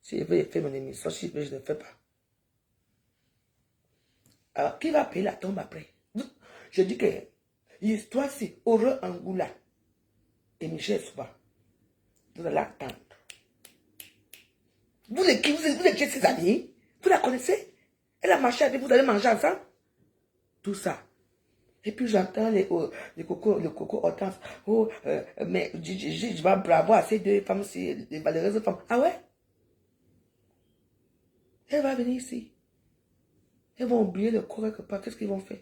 B: Si je veux faire mon émission, si je veux, je ne fais pas. Alors, qui va payer la tombe après? Je dis que l'histoire, c'est Aurore Angoula et Michel Souba. Vous allez attendre. Vous étiez ses amis? Vous la connaissez? Elle a marché avec vous, allez manger ensemble? Tout ça. Et puis j'entends les cocos Hortense. Oh, mais je vais bravo à ces deux femmes, les valeureuses femmes. Ah ouais? Elle va venir ici. Elles vont oublier le corps quelque part. Qu'est-ce qu'ils vont faire?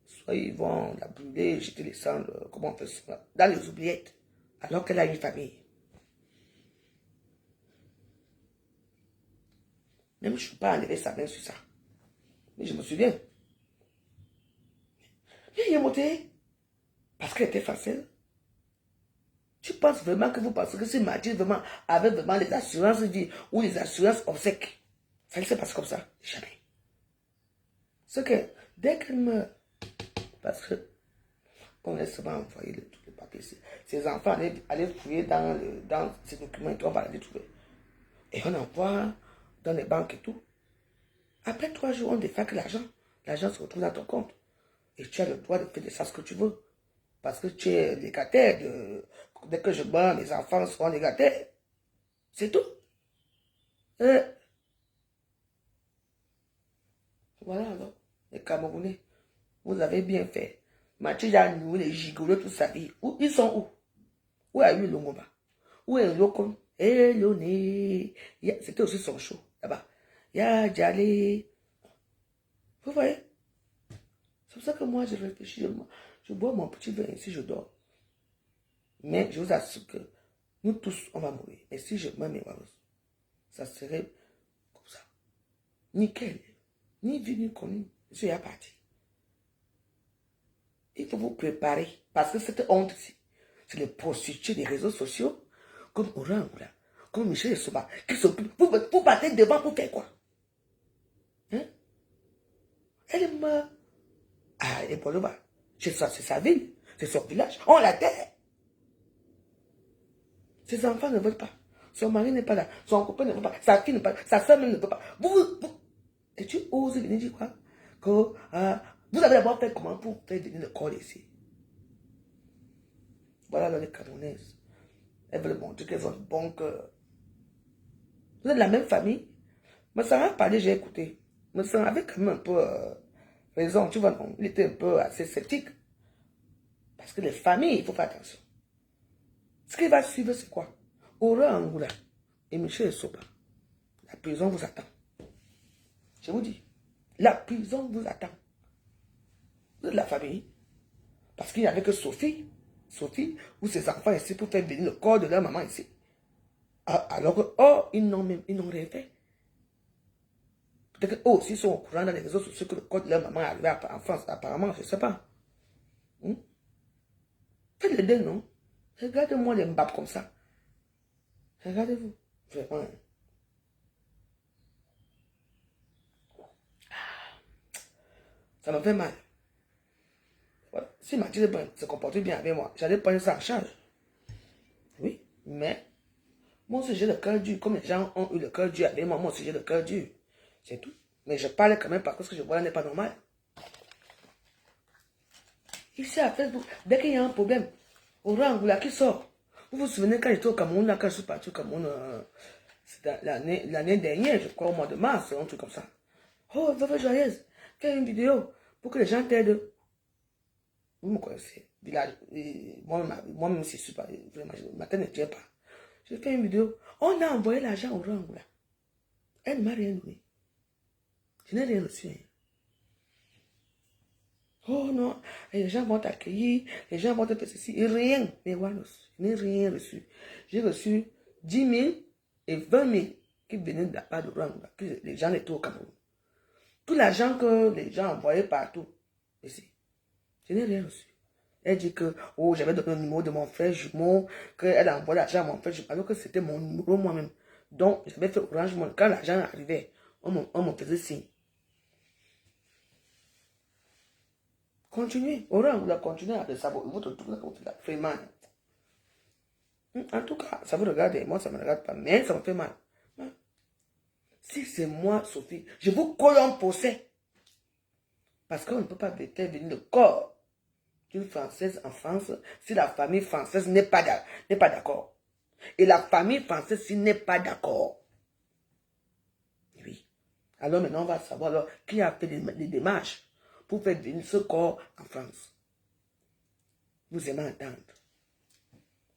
B: Soit ils vont la brûler, jeter les cendres, comment on fait ça? Dans les oubliettes. Alors qu'elle a une famille. Même je ne peux pas enlever sa main sur ça. Mais je me souviens. Il est monté. Parce qu'elle était facile. Tu penses vraiment que vous pensez que si Mathilde vraiment avait vraiment les assurances vie ou les assurances obsèques, ça ne s'est passé comme ça? Jamais. C'est que dès qu'elle meurt, parce que on laisse souvent envoyer tous les papiers, ses enfants allaient fouiller dans ces documents et tout, on va les trouver. Et on envoie dans les banques et tout. Après 3 jours, on défraque l'argent. L'argent se retrouve dans ton compte. Et tu as le droit de faire de ça ce que tu veux. Parce que tu es légataire. Dès que je meurs, mes enfants seront légataires. C'est tout. Voilà alors. Les Camerounais, vous avez bien fait. Mathilde a noué les gigolos toute sa vie. Ils sont où? Où a eu Longomba? Où est Locom? Et Loné. C'était aussi son show là-bas. Ya Djalé. Vous voyez? C'est pour ça que moi je réfléchis. Je bois mon petit vin ici, je dors. Mais je vous assure que nous tous, on va mourir. Et si je meurs, mes waros, ça serait comme ça. Nickel. Ni vu ni connu. Je suis à partir. Il faut vous préparer. Parce que cette honte-ci, c'est les prostituées des réseaux sociaux, comme Orangoula, comme Michel Souba, qui s'occupent. Vous battez devant pour faire quoi? Hein? Elle meurt. Ah, et pour le bas. C'est sa ville. C'est son village. On la terre. Ses enfants ne veulent pas. Son mari n'est pas là. Son copain ne veut pas. Sa fille ne veut pas. Sa soeur ne veut pas. Et tu oses venir dire quoi? Que vous avez d'abord fait comment pour faire venir le corps ici? Voilà les Camerounaises. Elles veulent montrer qu'elles ont un bon cœur. Vous êtes de la même famille. Mais ça m'a parlé, j'ai écouté. Mais ça avait quand même un peu raison. Tu vois, non, il était un peu assez sceptique. Parce que les familles, il faut faire attention. Ce qui va suivre, c'est quoi? Aurore Angoula et Michel Souba. La prison vous attend. Je vous dis, la prison vous attend. Vous êtes de la famille. Parce qu'il n'y avait que Sophie ou ses enfants ici pour faire venir le corps de leur maman ici. Alors que, ils n'ont rien fait. Peut-être qu'eux aussi ils sont au courant dans les réseaux sociaux que le corps de leur maman est arrivé en France. Apparemment, je ne sais pas. Faites le deuil, non? Regardez-moi les mbap comme ça. Regardez-vous. Vraiment. Ça me fait mal. Voilà. Si Mathilde se comportait bien avec moi, j'allais prendre ça en charge. Oui, mais mon sujet de cœur dur, comme les gens ont eu le cœur dur avec moi, mon sujet de cœur dur, c'est tout. Mais je parle quand même parce que ce que je vois là n'est pas normal. Ici à Facebook, dès qu'il y a un problème, Orangoula qui sort. Vous vous souvenez quand j'étais au Cameroun, là, quand je suis parti au Cameroun, c'était l'année dernière, je crois au mois de mars, un truc comme ça. Oh, Veuve Joyeuse, fais une vidéo pour que les gens t'aident. Vous me connaissez, village, moi-même c'est super, vraiment, ma tête ne tient pas. J'ai fait une vidéo, on a envoyé l'argent au Orangoula. Elle ne m'a rien donné. Je n'ai rien reçu. Oh non, les gens vont t'accueillir, les gens vont te faire ceci. Et rien, mais voilà, je n'ai rien reçu. J'ai reçu 10 000 et 20 000 qui venaient de la part de Orangoula, que les gens étaient au Cameroun. Tout l'argent que les gens envoyaient partout, ici, je n'ai rien reçu. Elle dit que, j'avais donné le numéro de mon frère jumeau, qu'elle a envoyé l'argent à mon frère jumeau, alors que c'était mon numéro moi-même. Donc, j'avais fait Orange Money. Quand l'argent arrivait, on me faisait signe. Continuez. Orangoula, continuez à savoir votre truc là que vous faites vraiment. En tout cas, ça vous regarde, moi ça ne me regarde pas, mais ça me fait mal. Si c'est moi, Sophie, je vous colle en procès. Parce qu'on ne peut pas faire venir le corps d'une Française en France si la famille française n'est pas d'accord. Et la famille française s'il n'est pas d'accord. Oui. Alors maintenant, on va savoir alors, qui a fait les démarches pour faire venir ce corps en France. Vous aimez entendre.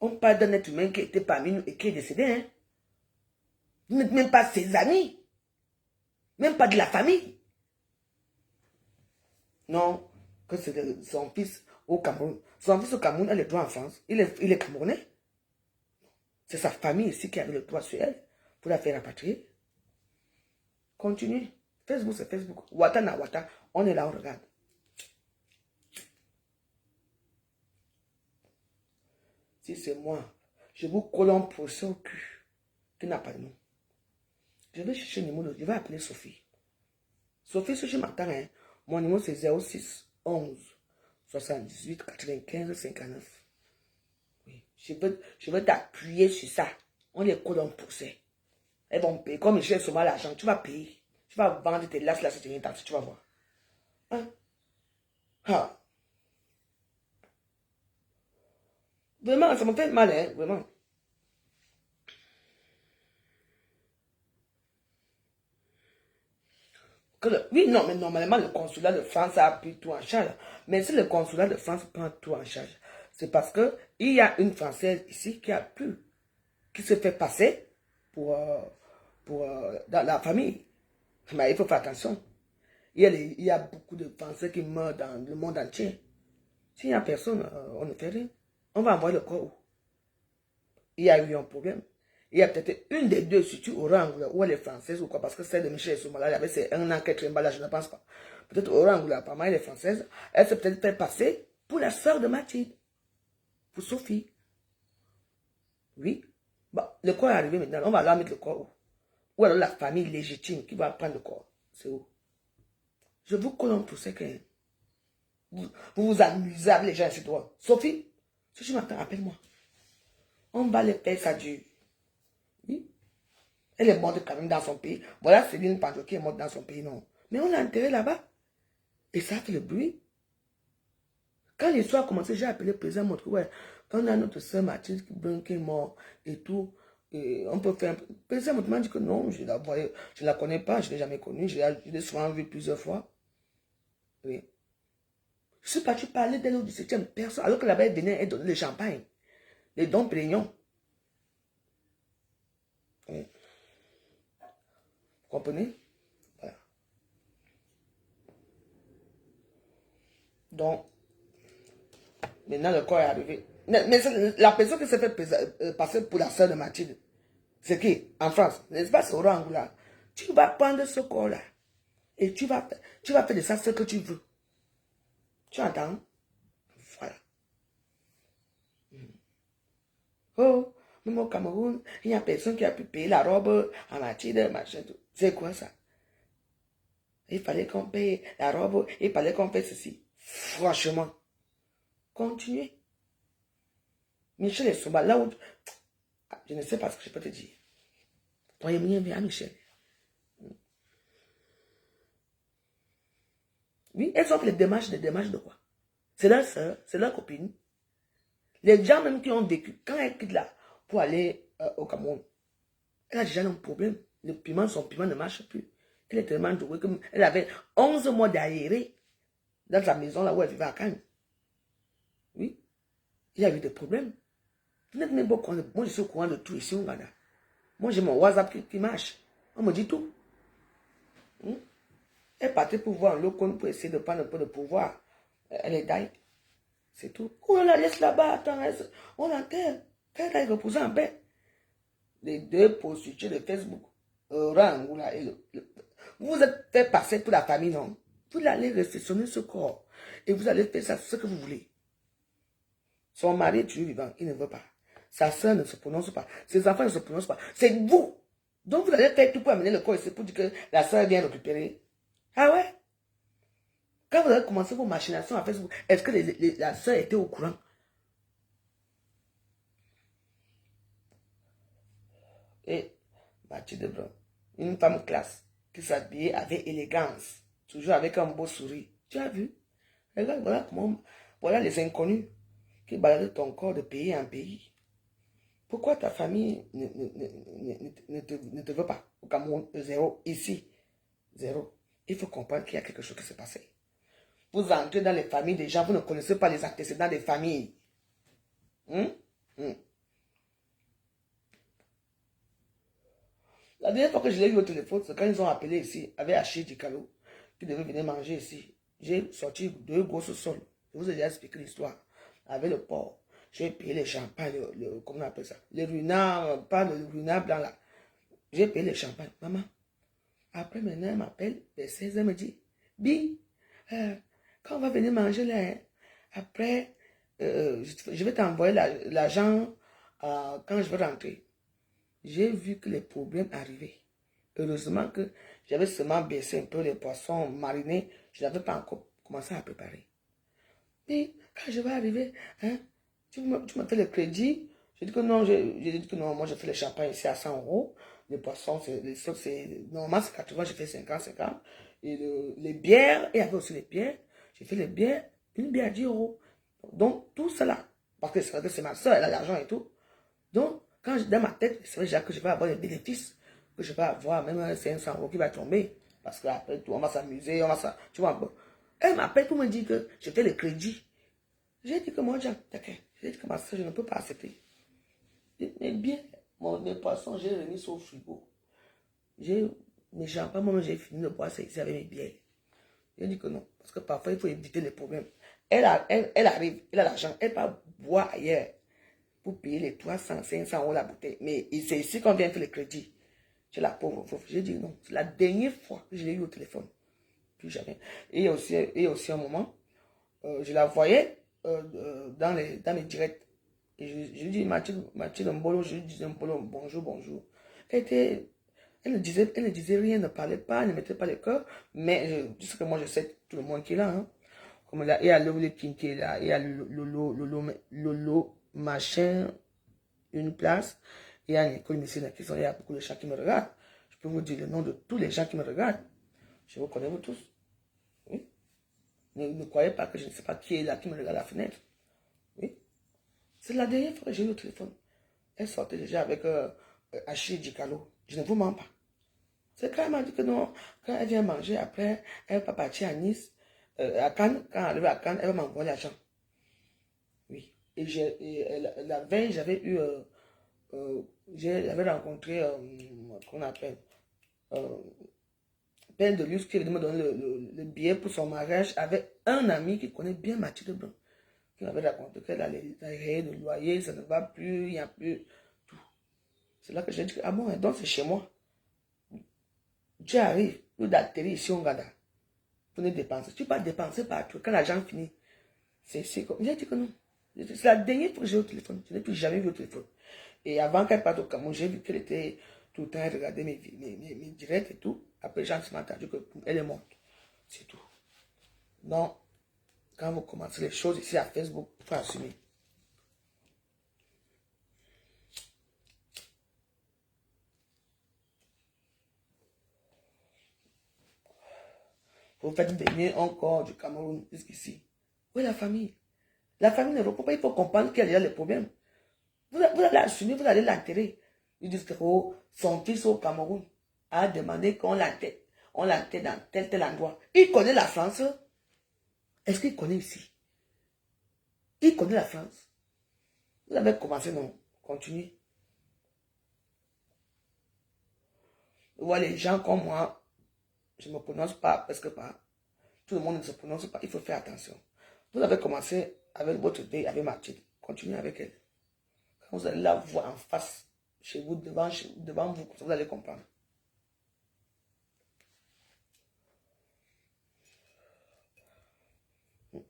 B: On parle d'un être humain qui était parmi nous et qui est décédé. Hein? Vous n'êtes même pas ses amis. Même pas de la famille. Non, que c'est son fils au Cameroun. Son fils au Cameroun a le droit en France. Il est Camerounais. C'est sa famille ici qui avait le droit sur elle pour la faire rapatrier. Continue. Facebook, c'est Facebook. Wata na Wata. On est là, on regarde. Si c'est moi, je vous colle un procès au cul qui n'a pas de nom. Je vais chercher le numéro, je vais appeler Sophie. Sophie, si je m'entends, hein, mon numéro c'est 06 11 78 95 59. Oui, je vais t'appuyer sur ça. On les colle un procès. Elles vont payer. Comme Michel Soma l'argent, tu vas payer. Tu vas vendre tes lasses là, tu vas voir. Hein? Ah. Vraiment, ça me fait mal, hein, vraiment. Oui, non, mais normalement, le consulat de France a pris tout en charge. Mais si le consulat de France prend tout en charge, c'est parce que il y a une Française ici qui se fait passer pour dans la famille. Mais il faut faire attention. Il y a beaucoup de Français qui meurent dans le monde entier. S'il n'y a personne, on ne fait rien. On va envoyer le corps où? Il y a eu un problème. Il y a peut-être une des deux, surtout Orange, ou elle est française ou quoi, parce que celle de Michel Soumala, il y avait c'est un an qu'elle là, je ne pense pas. Peut-être Orange, apparemment, elle est française. Elle s'est peut-être fait passer pour la soeur de Mathilde, pour Sophie. Oui. Bon, le corps est arrivé maintenant, on va leur mettre le corps où? Ou alors la famille légitime qui va prendre le corps. C'est où? Je vous connais pour ce que vous vous amusez avec les gens ici, toi. Sophie, si tu m'entends, appelle-moi. On va les faire ça dure. Oui. Elle est morte quand même dans son pays. Voilà, Céline Pancho qui est morte dans son pays, non. Mais on l'a enterré là-bas. Et ça fait le bruit. Quand l'histoire a commencé, j'ai appelé le président Montreux. Ouais, quand on a notre soeur Mathilde qui est morte et tout, et on peut faire. Le président Montreux m'a dit que non, je ne la connais pas, je ne l'ai jamais connue, je l'ai souvent vue plusieurs fois. Oui. Je suis parti parler d'elle au 17e personne, alors que là-bas, elle venait et donnait le champagne, les dons Pérignon. Oui. Vous comprenez? Voilà. Donc, maintenant le corps est arrivé. Mais la personne qui s'est fait passer pour la soeur de Mathilde, c'est qui? En France, n'est-ce pas, c'est Orangoula? Tu vas prendre ce corps-là et tu vas faire de ça ce que tu veux. Tu entends? Voilà. Oh, même au Cameroun, il n'y a personne qui a pu payer la robe à Mathilde, machin, tout. C'est quoi ça? Il fallait qu'on paye la robe, il fallait qu'on paye ceci. Franchement, continuez. Michel est souvent là où... Je ne sais pas ce que je peux te dire. Voyez bien à Michel. Oui, elles ont fait des démarches de quoi? C'est leur soeur, c'est leur copine. Les gens même qui ont vécu, quand elle quitte là pour aller au Cameroun, elle a déjà un problème. Son piment ne marche plus. Elle est tellement douée qu'elle avait 11 mois d'aéré dans sa maison là où elle vivait à Cannes. Oui, il y a eu des problèmes. Vous n'êtes même pas au courant. Moi, je suis au courant de tout ici au Ghana. Moi, j'ai mon WhatsApp qui marche. On me dit tout. Elle partait pour voir un local pour essayer de prendre un peu de pouvoir. Elle est d'ailleurs. C'est tout. On la laisse là-bas. Attends, on l'enterre. Qu'elle aille reposer en paix. Les deux prostituées de Facebook, Orangoula et vous vous êtes fait passer pour la famille, non? Vous allez réceptionner ce corps. Et vous allez faire ça, ce que vous voulez. Son mari est toujours vivant, il ne veut pas. Sa soeur ne se prononce pas. Ses enfants ne se prononcent pas. C'est vous. Donc vous allez faire tout pour amener le corps ici pour dire que la soeur vient récupérer. Ah ouais? Quand vous avez commencé vos machinations à Facebook, est-ce que la soeur était au courant? Et Mathilde Brun, une femme classe, qui s'habillait avec élégance, toujours avec un beau sourire. Tu as vu? Regarde, voilà les inconnus qui baladent ton corps de pays en pays. Pourquoi ta famille ne te veut pas? Au Cameroun, zéro. Ici, zéro. Il faut comprendre qu'il y a quelque chose qui s'est passé. Vous entrez dans les familles des gens, vous ne connaissez pas les antécédents des familles. La dernière fois que je l'ai eu au téléphone, c'est quand ils ont appelé ici, avec Achille Dikalo, qui devait venir manger ici. J'ai sorti 2 grosses sols. Je vous ai déjà expliqué l'histoire. Avec le porc. J'ai payé les champagnes, comment on appelle ça? Les runards, pas le runard blanc là. J'ai payé les champagnes. Maman, après maintenant, elle m'appelle, vers 16h, elle me dit, Bi, quand on va venir manger là, hein, après, je vais t'envoyer l'argent quand je vais rentrer. J'ai vu que les problèmes arrivaient. Heureusement que j'avais seulement baissé un peu les poissons marinés. Je n'avais pas encore commencé à préparer. Et quand je vais arriver, hein, tu me fais le crédit. J'ai dit que non, j'ai dit que non, moi je fais le champagne ici à 100 €. Les poissons, normalement c'est 80, je fais 50. Et les bières, et il y avait aussi les bières. J'ai fait les bières, une bière à 10 €. Donc tout cela, parce que c'est vrai que c'est ma soeur, elle a l'argent et tout. Donc, dans ma tête, c'est vrai que je vais avoir des bénéfices, que je vais avoir même 500 € qui va tomber. Parce qu'après tout, on va s'amuser, tu vois un peu. Elle m'appelle pour me dire que je fais le crédit. J'ai dit que moi, j'ai dit que ma soeur, je ne peux pas accepter. Mais bien, mes poissons, j'ai remis ça au frigo. Mes champagnes, moi, j'ai fini de boire ça ici avec mes bières. J'ai dit que non, parce que parfois, il faut éviter les problèmes. Elle arrive, elle a l'argent, elle va boire ailleurs pour payer les 300, 500 € la bouteille. Mais c'est ici qu'on vient faire le crédit. C'est la pauvre. J'ai dit non, c'est la dernière fois que je l'ai eu au téléphone. Plus jamais. Et aussi un moment, je la voyais dans mes directs. Et je lui dis, Mathilde Mbolo, je lui disais Mbolo, bonjour. Elle ne disait rien, elle ne parlait pas, elle ne mettait pas le cœur. Mais je sais que moi, je sais tout le monde qui est là. Hein. Comme là, il y a Lolo King qui est là, il y a Lolo machin, une place. Il y a Nicole Messina qui sont là, il y a beaucoup de gens qui me regardent. Je peux vous dire le nom de tous les gens qui me regardent. Je vous connais vous tous. Oui. Ne croyez pas que je ne sais pas qui est là, qui me regarde à la fenêtre. Oui. C'est la dernière fois que j'ai eu le téléphone. Elle sortait déjà avec Achille Dikalo. Je ne vous mens pas. C'est quand elle m'a dit que non, quand elle vient manger, après, elle va partir à Nice, à Cannes. Quand elle arrive à Cannes, elle va m'envoyer l'argent. Oui. Et la veille, j'avais rencontré, qu'on appelle, Père de Luz qui est venu me donner le billet pour son mariage avec un ami qui connaît bien Mathilde Blanc. Qui m'avait raconté qu'elle a les de loyer, ça ne va plus, il n'y a plus tout. C'est là que j'ai dit, ah bon, donc c'est chez moi. Tu arrives, nous d'atterrir ici au Gada. Pour ne dépenser. Tu ne peux pas dépenser partout. Quand l'argent finit, c'est comme. J'ai dit que non. C'est la dernière fois que j'ai eu au téléphone. Je n'ai plus jamais vu au téléphone. Et avant qu'elle parte au Cameroun, j'ai vu qu'elle était tout le temps à regarder mes directs et tout. Après, j'ai entendu qu'elle est morte. C'est tout. Donc, quand vous commencez les choses ici à Facebook, il faut assumer. Vous faites venir encore du Cameroun jusqu'ici. Où est la famille? La famille ne répond pas, il faut comprendre qu'il y a les problèmes. Vous allez assumer, vous allez l'enterrer. Ils disent que oh, son fils au Cameroun a demandé qu'on l'enterre. On l'enterre dans tel endroit. Il connaît la France. Est-ce qu'il connaît ici? Il connaît la France. Vous avez commencé, non? Continuez. Vous voyez, les gens comme moi, je ne me prononce pas, presque pas. Tout le monde ne se prononce pas. Il faut faire attention. Vous avez commencé avec votre idée, avec Mathilde. Continuez avec elle. Quand vous allez la voir en face, chez vous, devant vous, vous allez comprendre.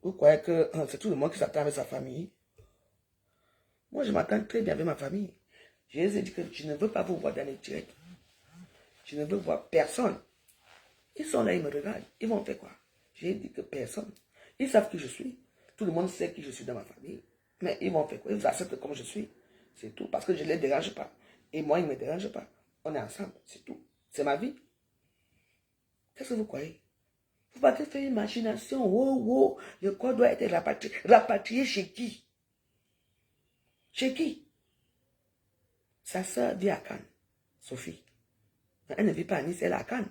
B: Vous croyez que c'est tout le monde qui s'attend avec sa famille? Moi, je m'attends très bien avec ma famille. Je les ai dit que je ne veux pas vous voir dans les directs. Je ne veux voir personne. Ils sont là, ils me regardent. Ils vont faire quoi? J'ai dit que personne. Ils savent qui je suis. Tout le monde sait qui je suis dans ma famille. Mais ils vont faire quoi? Ils acceptent comme je suis. C'est tout. Parce que je ne les dérange pas. Et moi, ils ne me dérangent pas. On est ensemble. C'est tout. C'est ma vie. Qu'est-ce que vous croyez? Vous partez faire une machination. Oh, oh, le corps doit être rapatrié. Rapatrié chez qui? Chez qui? Sa soeur vit à Cannes, Sophie. Elle ne vit pas à Nice, elle est à Cannes.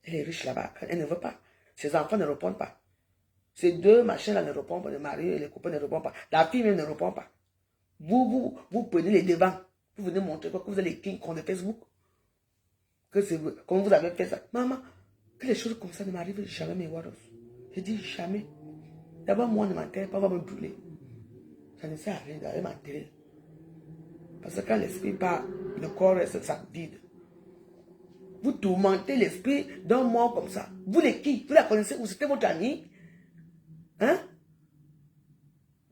B: Elle est riche là-bas à Cannes, elle ne veut pas. Ses enfants ne répondent pas. Ces deux machins-là ne répondent pas, le mari et les copains ne répondent pas. La fille même ne répond pas. Vous prenez les devants. Vous venez montrer quoi? Que vous avez les King Kong de Facebook. Que c'est vous. Comment vous avez fait ça? Maman, que les choses comme ça ne m'arrivent jamais, mes Waros. Je dis jamais. D'abord, moi, ne m'enterre pas, on va me brûler. Ça ne sert à rien d'aller m'enterrer. Parce que quand l'esprit part, le corps reste ça vide. Vous tourmentez l'esprit d'un mort comme ça. Vous les qui? Vous la connaissez ou c'était votre ami? Hein?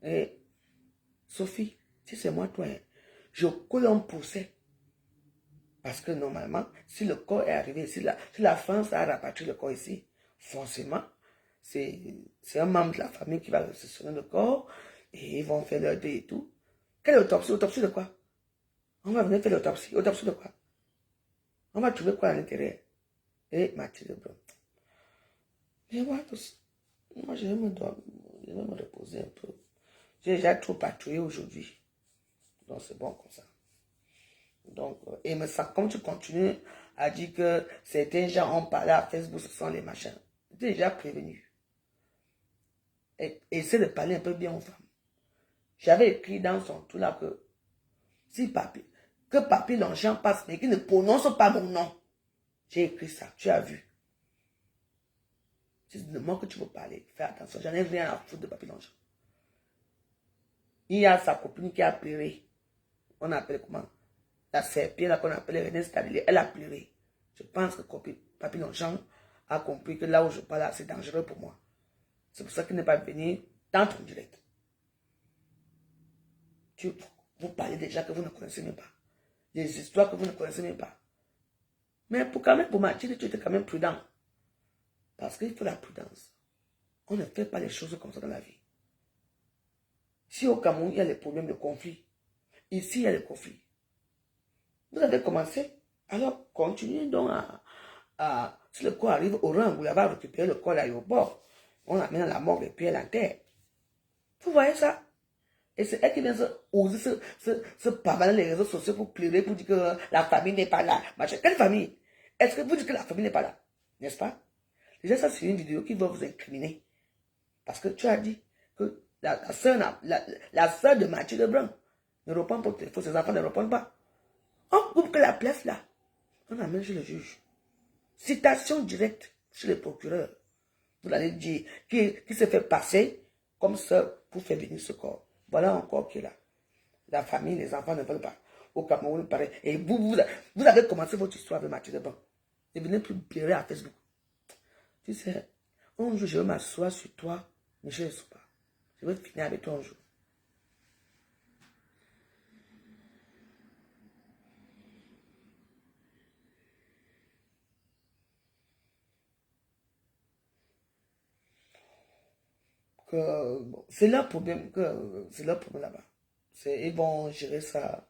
B: Et Sophie, si c'est moi, toi, hein, je coule un procès. Parce que normalement, si le corps est arrivé ici, si la France a rapatrié le corps ici, forcément, c'est un membre de la famille qui va réceptionner le corps et ils vont faire leur deuil et tout. Quelle autopsie? Autopsie de quoi? On va venir faire l'autopsie. Autopsie de quoi? On va trouver quoi à l'intérieur? Et Mathilde Blanc. Mais moi, je vais me reposer un peu. J'ai déjà trop patrouillé aujourd'hui. Donc c'est bon comme ça. Donc, et me sent, comme tu continues à dire que certains gens ont parlé à Facebook, ce sont les machins. J'étais déjà prévenu. Et essaie de parler un peu bien aux femmes. J'avais écrit dans son tout là que si Papi, que Papi Longchamp passe, mais qu'il ne prononce pas mon nom. J'ai écrit ça, tu as vu. C'est de moi que tu veux parler. Fais attention, j'en ai rien à foutre de Papi Longchamp. Il y a sa copine qui a pleuré. On appelle comment? La serpillère là qu'on appelle René Stadilé, elle a pleuré. Je pense que Papi Longchamp a compris que là où je parle, c'est dangereux pour moi. C'est pour ça qu'il n'est pas venu dans ton direct. Vous parlez déjà que vous ne connaissez même pas. Des histoires que vous ne connaissez même pas. Mais quand même, pour Mathilde, tu étais quand même prudent. Parce qu'il faut la prudence. On ne fait pas les choses comme ça dans la vie. Si au Cameroun, il y a les problèmes de conflit, ici, il y a les conflits. Vous avez commencé, alors continuez donc si le corps arrive au rang, vous allez récupérer le corps à l'aéroport. On l'amène à la mort et puis elle enterre. Vous voyez ça? Et c'est elle qui vient oser se pavaner les réseaux sociaux pour pleurer, pour dire que la famille n'est pas là. Quelle famille? Est-ce que vous dites que la famille n'est pas là? N'est-ce pas? Déjà, ça, c'est une vidéo qui va vous incriminer. Parce que tu as dit que la soeur de Mathilde Lebrun ne répond pas au téléphone, ses enfants ne répondent pas. On coupe que la place là. On amène chez le juge. Citation directe chez le procureur. Vous allez dire qui se fait passer comme ça pour faire venir ce corps. Voilà un corps qui est là. La famille, les enfants ne veulent pas. Au Cameroun, pareil. Et vous avez commencé votre histoire avec Mathilde Lebrun. Et venez plus pleurer à Facebook. Tu sais, un jour je vais m'asseoir sur toi, Michel Soupa. Je vais finir avec toi un jour. C'est leur problème là-bas. Ils vont gérer ça.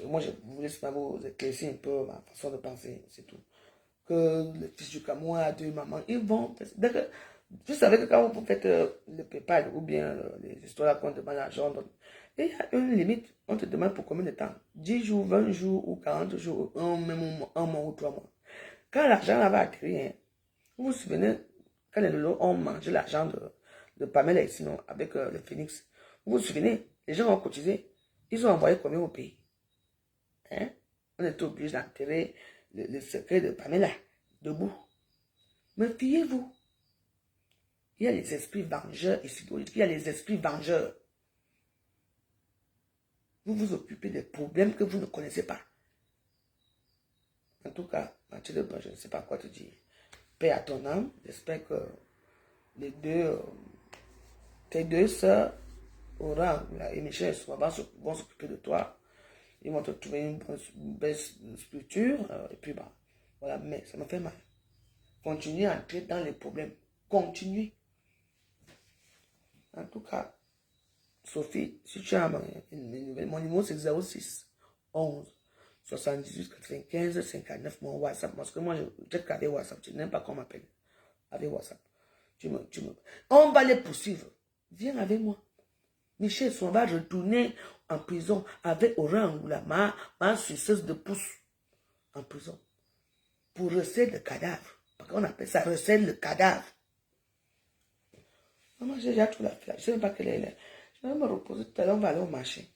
B: Moi, je vous laisse pas vous éclaircir un peu ma façon de penser, c'est tout. Que le fils du Cameroun a deux mamans, ils vont. Je savais que quand vous faites le PayPal ou bien les histoires qu'on demande l'argent, il y a une limite. On te demande pour combien de temps? 10 jours, 20 jours ou 40 jours, un mois ou 3 mois. Quand l'argent va atterrir, vous vous souvenez, quand les lolos ont mangé l'argent de Pamela et sinon avec le Phoenix, vous vous souvenez, les gens ont cotisé, ils ont envoyé combien au pays? Hein? On était obligé d'enterrer le secret de Pamela debout. Mais fiez-vous, il y a les esprits vengeurs ici, il y a les esprits vengeurs. Vous vous occupez des problèmes que vous ne connaissez pas. En tout cas, Mathilde, je ne sais pas quoi te dire. Paix à ton âme. J'espère que tes deux sœurs, Aura et Michel, vont s'occuper de toi. Ils vont te trouver une belle structure. Et puis, bah, voilà, mais ça me fait mal. Continuez à entrer dans les problèmes. Continuez. En tout cas, Sophie, si tu as mon numéro, c'est 06 11 78 95 59, mon WhatsApp. Parce que moi, j'ai gardé WhatsApp. Tu n'aimes pas qu'on m'appelle. avec WhatsApp. On va les poursuivre. Viens avec moi. Michel, on va retourner en prison avec Orangoula, ma suceuse de pouce, en prison. Pour recel le cadavre. Parce qu'on appelle ça recel le cadavre. Maman, j'ai déjà tout la flamme. Je ne sais même pas quelle est. Je vais me reposer tout à l'heure, on va aller au marché.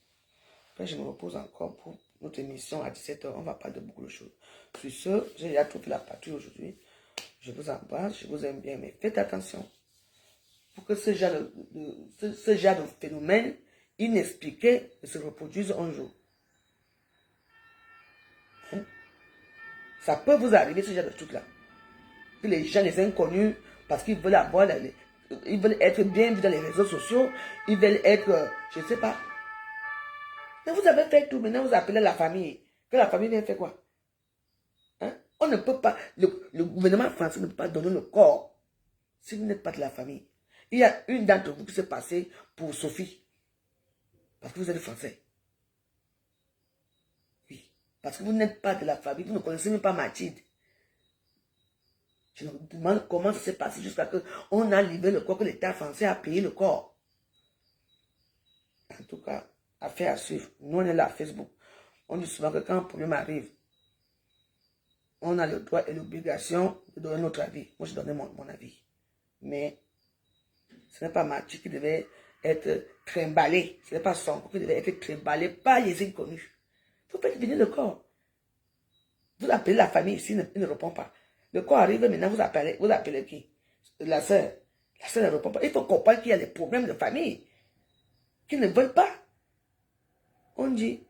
B: Après, je me repose encore pour notre émission à 17 h. On va parler de beaucoup de choses. Sur ce, j'ai déjà tout fait la partie aujourd'hui. Je vous embrasse, je vous aime bien, mais faites attention. Pour que ce genre de phénomène inexpliqué ne se reproduise un jour. Hein? Ça peut vous arriver, ce genre de truc-là. Que les gens, les inconnus, parce qu'ils veulent avoir, ils veulent être bien vus dans les réseaux sociaux, ils veulent être, je ne sais pas. Mais vous avez fait tout, maintenant vous appelez la famille. Que la famille vient faire quoi? Hein? On ne peut pas, le gouvernement français ne peut pas donner le corps si vous n'êtes pas de la famille. Il y a une d'entre vous qui s'est passée pour Sophie. Parce que vous êtes français. Oui. Parce que vous n'êtes pas de la famille, vous ne connaissez même pas Mathilde. Je me demande comment ça s'est passé jusqu'à ce qu'on a livré le corps, que l'État français a payé le corps. En tout cas, affaire à suivre. Nous, on est là à Facebook. On dit souvent que quand un problème arrive, on a le droit et l'obligation de donner notre avis. Moi, je donnais mon avis. Mais ce n'est pas Mathilde qui devait être trimballé. Ce n'est pas son qui devait être trimballé par les inconnus. Il faut faire venir le corps. Vous appelez la famille ici, il ne répond pas. Le corps arrive, maintenant vous appelez qui? La sœur. La sœur ne répond pas. Il faut comprendre qu'il y a des problèmes de famille qui ne veulent pas. On dit,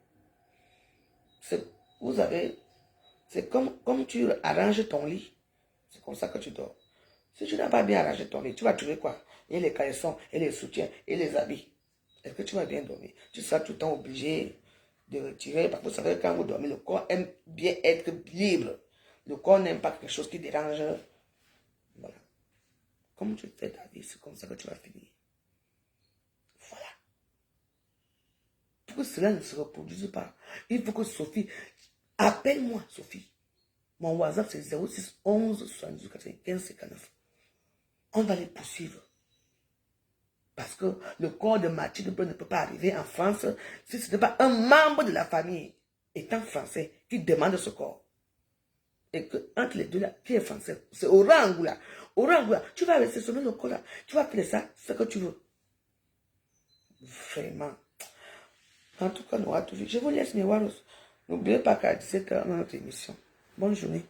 B: vous avez, c'est comme tu arranges ton lit. C'est comme ça que tu dors. Si tu n'as pas bien arrangé ton lit, tu vas trouver quoi? Il y a les caleçons, et les soutiens, et les habits. Est-ce que tu vas bien dormir? Tu seras tout le temps obligé de retirer, parce que vous savez, quand vous dormez, le corps aime bien être libre. Le corps n'aime pas quelque chose qui dérange. Voilà. Comme tu fais ta vie, c'est comme ça que tu vas finir. Voilà. Pour que cela ne se reproduise pas, il faut que Sophie, appelle-moi Sophie. Mon WhatsApp c'est 06 11 72 95 59. On va les poursuivre. Parce que le corps de Mathilde ne peut pas arriver en France si ce n'est pas un membre de la famille étant français qui demande ce corps. Et que entre les deux là, qui est français? C'est Orangoula. Orangoula, tu vas réceptionner le corps là. Tu vas faire ça, ce que tu veux. Vraiment. En tout cas, nous avons tout vu. Je vous laisse mes warros. N'oubliez pas qu'à 17 h, on a notre émission. Bonne journée.